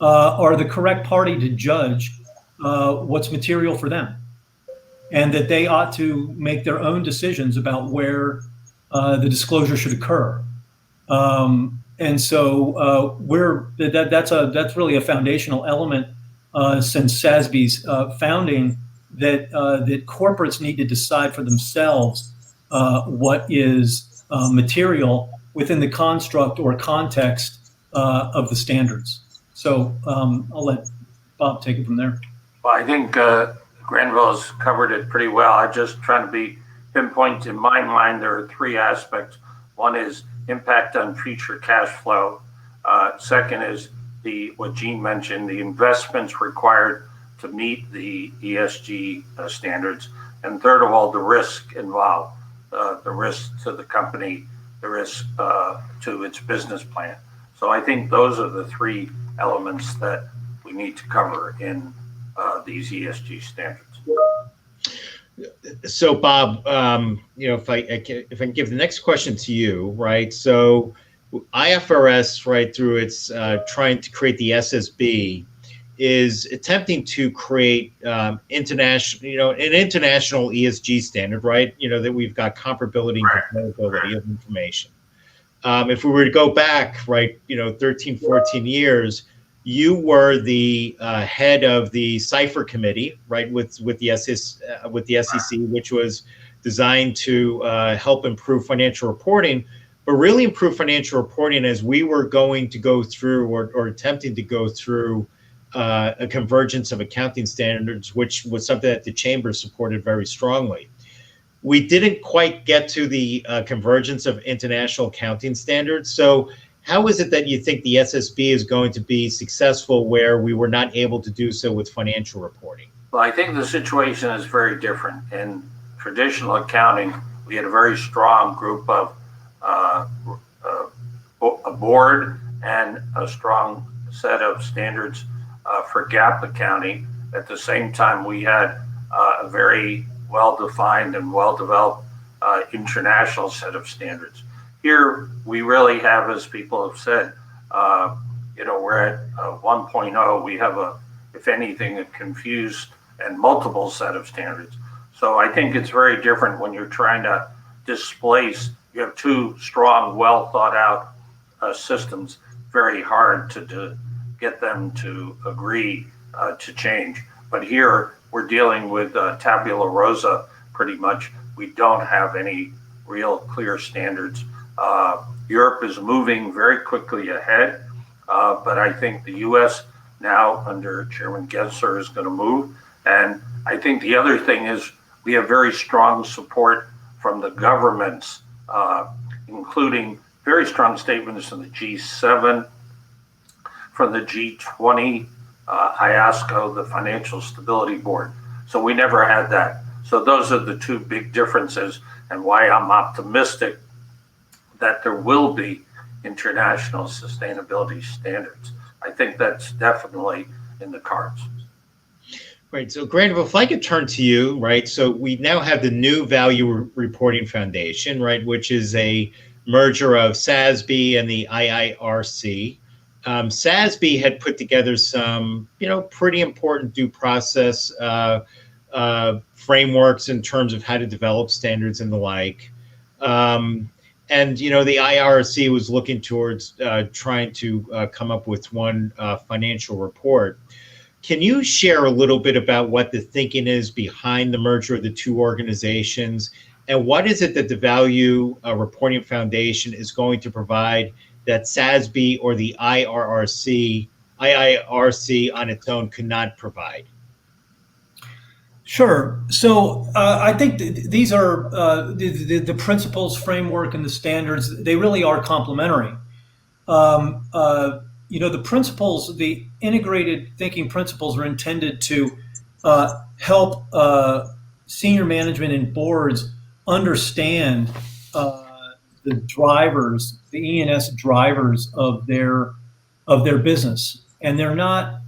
are the correct party to judge what's material for them, and that they ought to make their own decisions about where the disclosure should occur. And so that's really a foundational element since SASB's founding, that corporates need to decide for themselves what is material within the construct or context of the standards. So I'll let Bob take it from there. Well, I think Granville has covered it pretty well. I just trying to be pinpoint in my mind. There are three aspects. One is impact on future cash flow. Second is what Gene mentioned, the investments required to meet the ESG standards. And third of all, the risk involved, the risk to the company, the risk to its business plan. So I think those are the three elements that we need to cover in these ESG standards. So Bob, if I can give the next question to you, right? So IFRS, right, through its trying to create the SSB, is attempting to create international, an international ESG standard, right? That we've got comparability and comparability of information. If we were to go back, right, 13, 14 years, you were the head of the Cipher committee, right, with the SEC, which was designed to help improve financial reporting, but really improve financial reporting as we were going to go through or attempting to go through a convergence of accounting standards, which was something that the chamber supported very strongly. We didn't quite get to the convergence of international accounting standards. So how is it that you think the SSB is going to be successful where we were not able to do so with financial reporting? Well, I think the situation is very different. In traditional accounting, we had a very strong group of a board and a strong set of standards for GAAP accounting. At the same time, we had a very well-defined and well-developed international set of standards. Here, we really have, as people have said, we're at 1.0. We have if anything, a confused and multiple set of standards. So I think it's very different when you're trying to displace. You have two strong, well thought out systems. Very hard to get them to agree to change. But here we're dealing with tabula rasa pretty much. We don't have any real clear standards. Europe is moving very quickly ahead, but I think the U.S. now under Chairman Gensler is going to move. And I think the other thing is we have very strong support from the governments, including very strong statements from the G7, from the G20, IASCO, the Financial Stability Board. So we never had that. So those are the two big differences, and why I'm optimistic that there will be international sustainability standards. I think that's definitely in the cards. Right. So Granville, if I could turn to you, right? So we now have the new Value Reporting Foundation, right, which is a merger of SASB and the IIRC. SASB had put together some, pretty important due process frameworks in terms of how to develop standards and the like. And, the IIRC was looking towards trying to come up with one financial report. Can you share a little bit about what the thinking is behind the merger of the two organizations And what is it that the Value Reporting Foundation is going to provide that SASB or the IIRC on its own could not provide? Sure. So I think these are the principles, framework, and the standards. They really are complementary. The principles, the integrated thinking principles, are intended to help senior management and boards understand the drivers, the E&S drivers of their business, and they're not,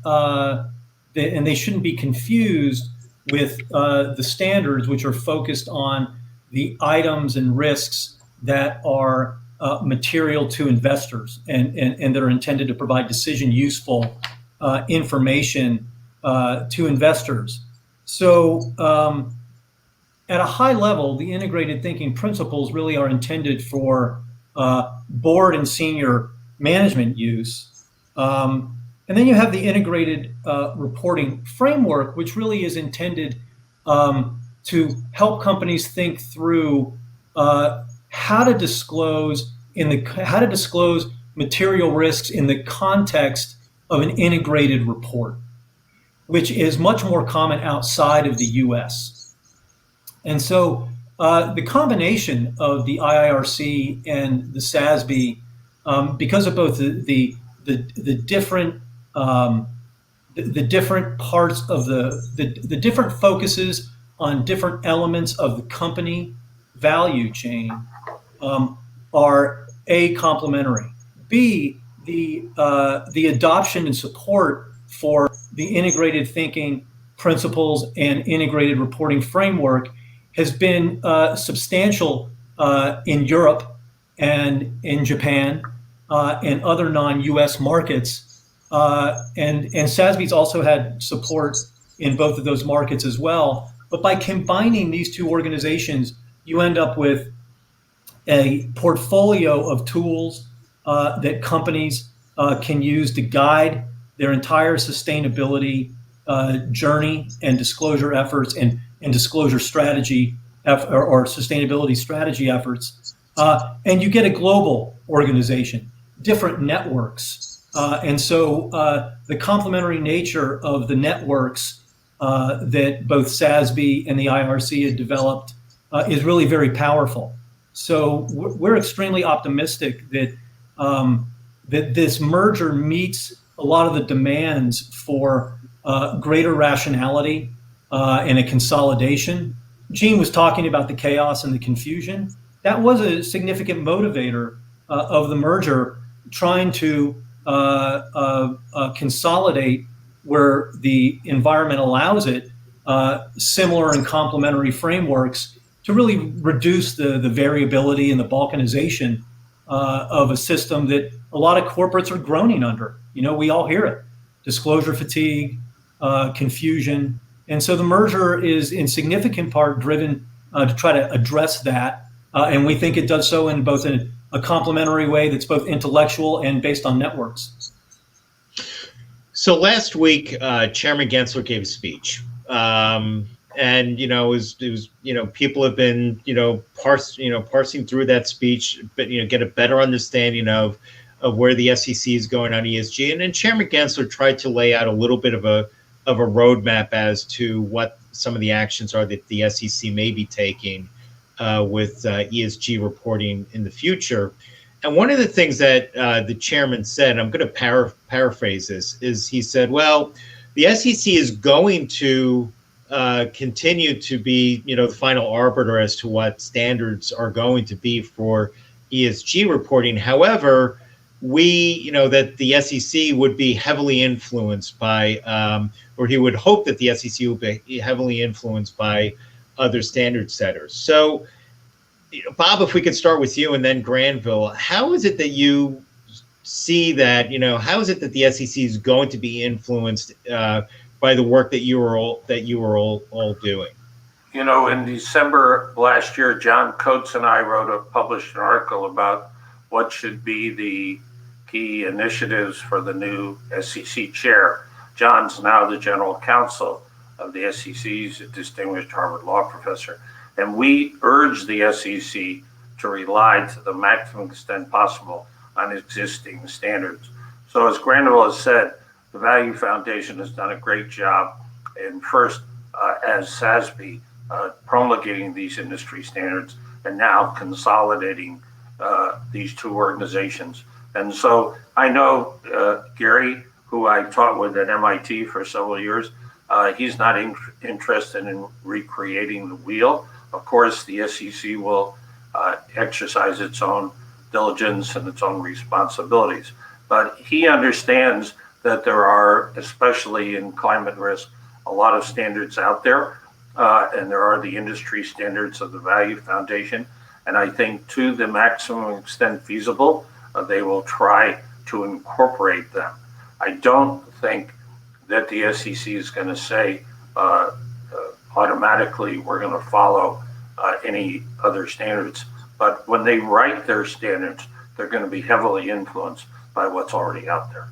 and they shouldn't be confused with the standards, which are focused on the items and risks that are material to investors and that are intended to provide decision useful information to investors. So at a high level, the integrated thinking principles really are intended for board and senior management use. And then you have the integrated reporting framework, which really is intended to help companies think through how to disclose material risks in the context of an integrated report, which is much more common outside of the U.S. And so the combination of the IIRC and the SASB, because of both the different parts of the different focuses on different elements of the company value chain, are A, complementary, B, the adoption and support for the integrated thinking principles and integrated reporting framework has been substantial in Europe and in Japan and other non-U.S. markets. And SASB's also had support in both of those markets as well. But by combining these two organizations, you end up with a portfolio of tools that companies can use to guide their entire sustainability journey and disclosure efforts and disclosure strategy or sustainability strategy efforts. And you get a global organization, different networks. And so the complementary nature of the networks that both SASB and the IRC had developed is really very powerful. So we're extremely optimistic that that this merger meets a lot of the demands for greater rationality and a consolidation. Gene was talking about the chaos and the confusion. That was a significant motivator of the merger, trying to consolidate where the environment allows it, similar and complementary frameworks to really reduce the variability and the balkanization of a system that a lot of corporates are groaning under. You know, we all hear it: disclosure fatigue, confusion. And so the merger is in significant part driven to try to address that. And we think it does so in both a complementary way that's both intellectual and based on networks. So last week, Chairman Gensler gave a speech. And it was people have been parsing through that speech, but get a better understanding of where the SEC is going on ESG. And then Chairman Gensler tried to lay out a little bit of a roadmap as to what some of the actions are that the SEC may be taking with ESG reporting in the future. And one of the things that the chairman said, I'm going to paraphrase this, is he said, well, the SEC is going to continue to be, the final arbiter as to what standards are going to be for ESG reporting. However, that the SEC would be heavily influenced by, or he would hope that the SEC would be heavily influenced by other standard setters. So, Bob, if we could start with you and then Granville, how is it that you see that, how is it that the SEC is going to be influenced by the work that you were all doing? In December last year, John Coates and I published an article about what should be the key initiatives for the new SEC chair. John's now the general counsel of the SEC. He's a distinguished Harvard law professor. And we urge the SEC to rely to the maximum extent possible on existing standards. So as Granville has said, the Value Foundation has done a great job in first, as SASB, promulgating these industry standards, and now consolidating these two organizations. And so I know Gary, who I taught with at MIT for several years, he's not interested in recreating the wheel. Of course, the SEC will exercise its own diligence and its own responsibilities. But he understands that there are, especially in climate risk, a lot of standards out there, and there are the industry standards of the Value Foundation. And I think to the maximum extent feasible, they will try to incorporate them. I don't think that the SEC is going to say automatically we're going to follow any other standards. But when they write their standards, they're going to be heavily influenced by what's already out there.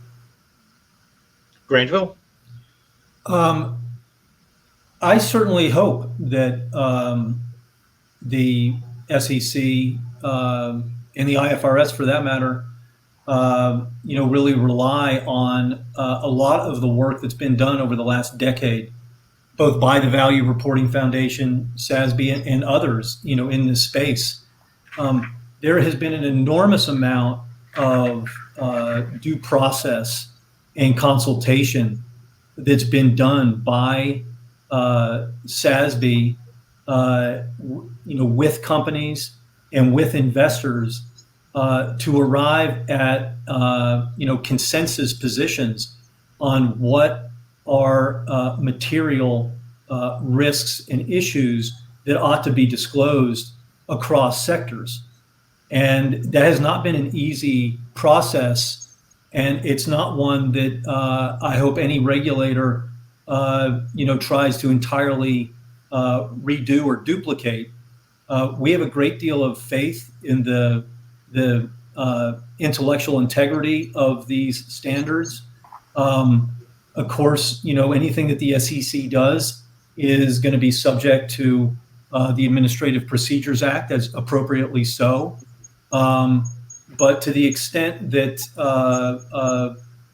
Granville? I certainly hope that the SEC and the IFRS, for that matter, really rely on a lot of the work that's been done over the last decade, both by the Value Reporting Foundation, SASB, and others, in this space. There has been an enormous amount of due process and consultation that's been done by SASB, with companies and with investors to arrive at consensus positions on what are material risks and issues that ought to be disclosed across sectors. And that has not been an easy process, and it's not one that I hope any regulator tries to entirely redo or duplicate. We have a great deal of faith in the intellectual integrity of these standards. Of course, anything that the SEC does is going to be subject to the Administrative Procedures Act, as appropriately so. But to the extent that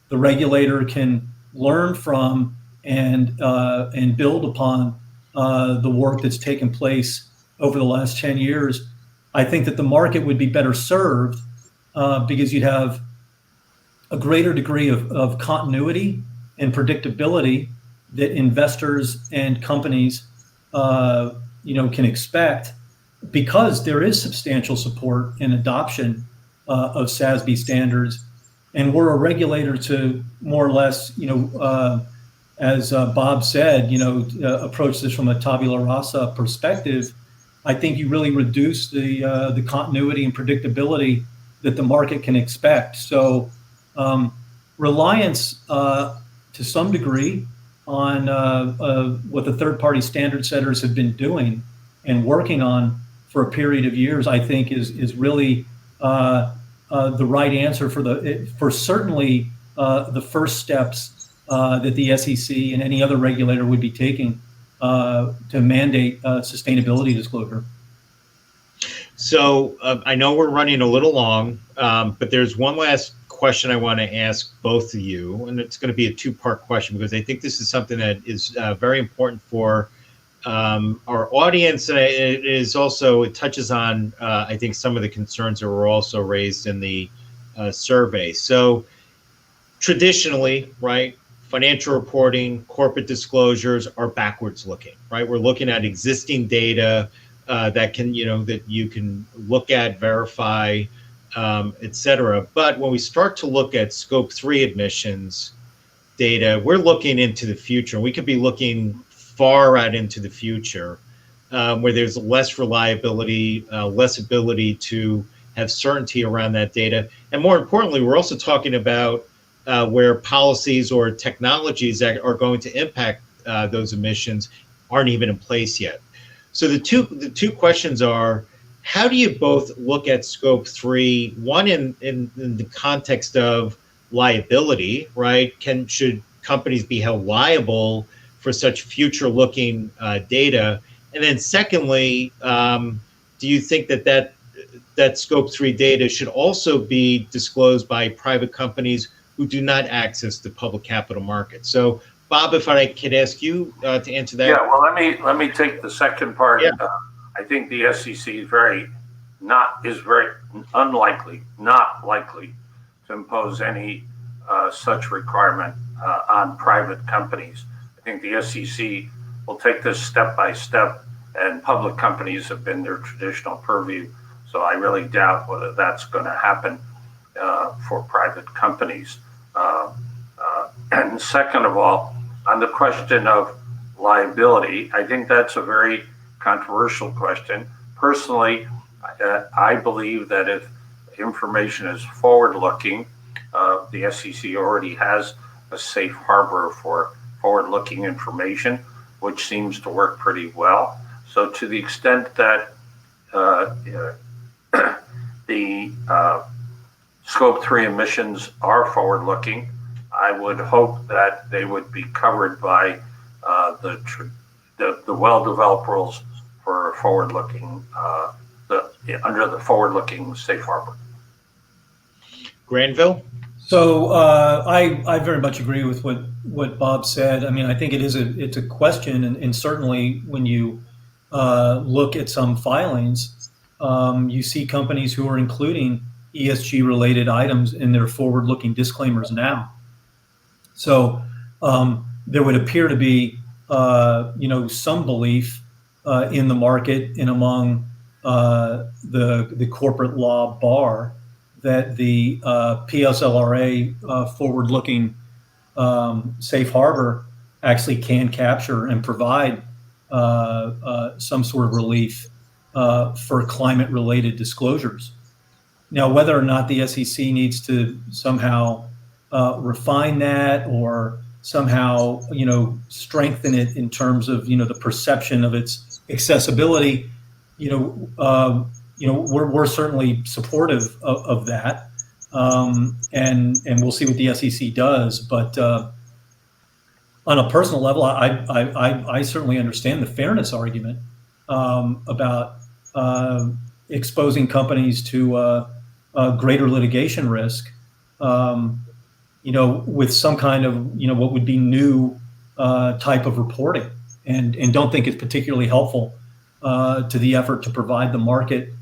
the regulator can learn from and build upon the work that's taken place over the last 10 years, I think that the market would be better served because you'd have a greater degree of continuity and predictability that investors and companies can expect, because there is substantial support and adoption of SASB standards. And we're a regulator to more or less, as Bob said, approach this from a tabula rasa perspective. I think you really reduce the continuity and predictability that the market can expect. So reliance to some degree on what the third-party standard setters have been doing and working on for a period of years, I think is really the right answer for certainly the first steps that the SEC and any other regulator would be taking to mandate sustainability disclosure. So I know we're running a little long, but there's one last question I want to ask both of you, and it's going to be a two-part question because I think this is something that is very important for our audience, and it touches on I think some of the concerns that were also raised in the survey. So traditionally, right, financial reporting, corporate disclosures are backwards looking, right? We're looking at existing data that you can look at, verify, et cetera. But when we start to look at scope 3 emissions data, we're looking into the future. We could be looking far out into the future where there's less reliability, less ability to have certainty around that data. And more importantly, we're also talking about where policies or technologies that are going to impact those emissions aren't even in place yet. So the two questions are, how do you both look at scope 3, one in the context of liability, right? Should companies be held liable for such future looking data? And then secondly, do you think that Scope 3 data should also be disclosed by private companies who do not access the public capital market? So, Bob, if I could ask you to answer that. Yeah, well, let me take the second part. Yeah. I think the SEC is very not likely to impose any such requirement on private companies. I think the SEC will take this step by step, and public companies have been their traditional purview. So I really doubt whether that's going to happen for private companies. And second of all, on the question of liability, I think that's a very controversial question. Personally, I believe that if information is forward-looking, the SEC already has a safe harbor for forward-looking information, which seems to work pretty well. So to the extent that the Scope 3 emissions are forward-looking, I would hope that they would be covered by the well-developed rules for forward-looking, under the forward-looking safe harbor. Granville? So I very much agree with what Bob said. I mean, I think it's a question, and certainly when you look at some filings, you see companies who are including ESG related items in their forward-looking disclaimers now. So there would appear to be some belief in the market and among the corporate law bar that the PSLRA forward-looking safe harbor actually can capture and provide some sort of relief for climate-related disclosures. Now, whether or not the SEC needs to somehow refine that or somehow, strengthen it in terms of, the perception of its accessibility, we're certainly supportive of that, and we'll see what the SEC does. But on a personal level, I certainly understand the fairness argument about exposing companies to greater litigation risk, with some kind of what would be new type of reporting, and don't think it's particularly helpful to the effort to provide the market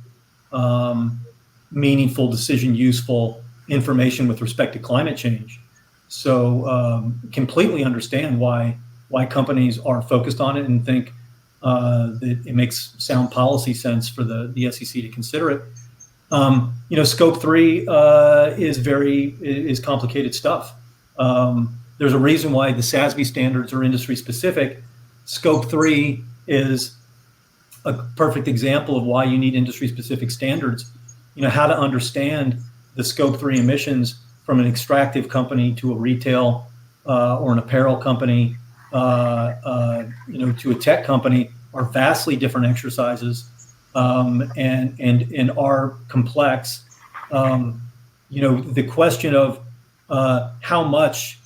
meaningful, decision useful information with respect to climate change. So completely understand why companies are focused on it and think that it makes sound policy sense for the SEC to consider it. Scope 3 is complicated stuff. There's a reason why the SASB standards are industry specific. Scope 3 is a perfect example of why you need industry specific standards. How to understand the Scope 3 emissions from an extractive company to a retail or an apparel company, to a tech company are vastly different exercises, and are complex. The question of how much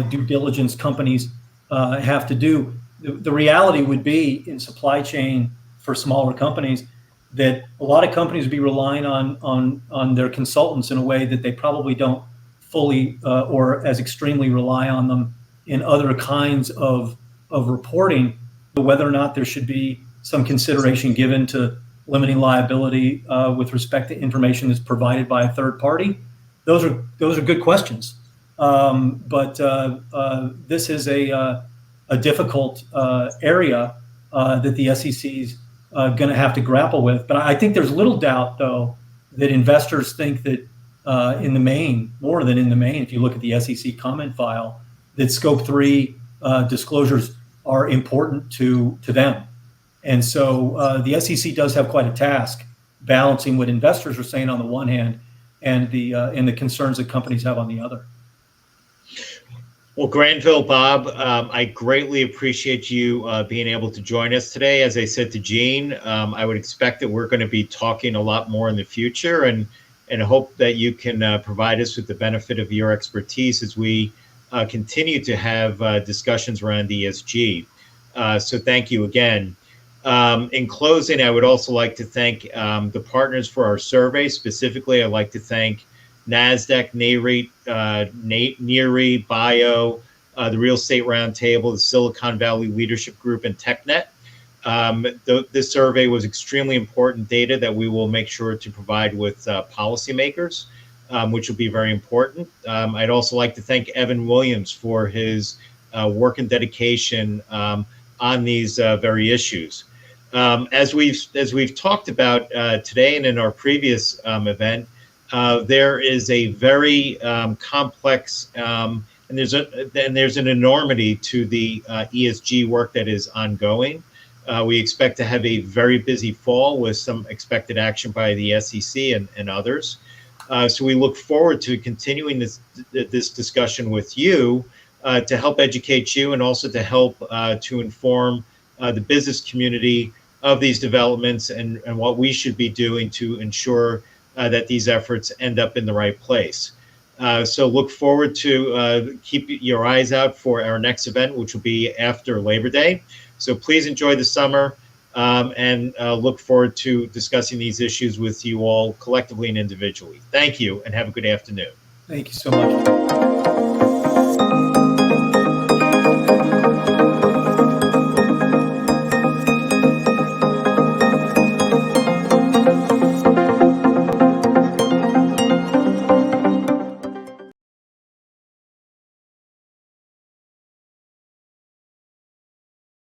due diligence companies have to do. The reality would be in supply chain for smaller companies that a lot of companies would be relying on their consultants in a way that they probably don't fully or as extremely rely on them in other kinds of reporting. Whether or not there should be some consideration given to limiting liability with respect to information that's provided by a third party, those are good questions. But this is a difficult area that the SEC's going to have to grapple with. But I think there's little doubt, though, that investors think that in the main, more than in the main, if you look at the SEC comment file, that Scope 3 disclosures are important to them. And so the SEC does have quite a task balancing what investors are saying on the one hand and the concerns that companies have on the other. Well, Granville, Bob, I greatly appreciate you being able to join us today. As I said to Gene, I would expect that we're going to be talking a lot more in the future, and hope that you can provide us with the benefit of your expertise as we continue to have discussions around ESG. So thank you again. In closing, I would also like to thank the partners for our survey. Specifically, I'd like to thank NASDAQ, NAREIT, NERI, BIO, the Real Estate Roundtable, the Silicon Valley Leadership Group, and TechNet. This survey was extremely important data that we will make sure to provide with policymakers, which will be very important. I'd also like to thank Evan Williams for his work and dedication on these very issues. As we've talked about today and in our previous event, there is a very complex and there's an enormity to the ESG work that is ongoing. We expect to have a very busy fall with some expected action by the SEC and others. So we look forward to continuing this discussion with you to help educate you and also to help to inform the business community of these developments and what we should be doing to ensure that these efforts end up in the right place. So look forward to keep your eyes out for our next event, which will be after Labor Day. So please enjoy the summer and look forward to discussing these issues with you all collectively and individually. Thank you and have a good afternoon. Thank you so much.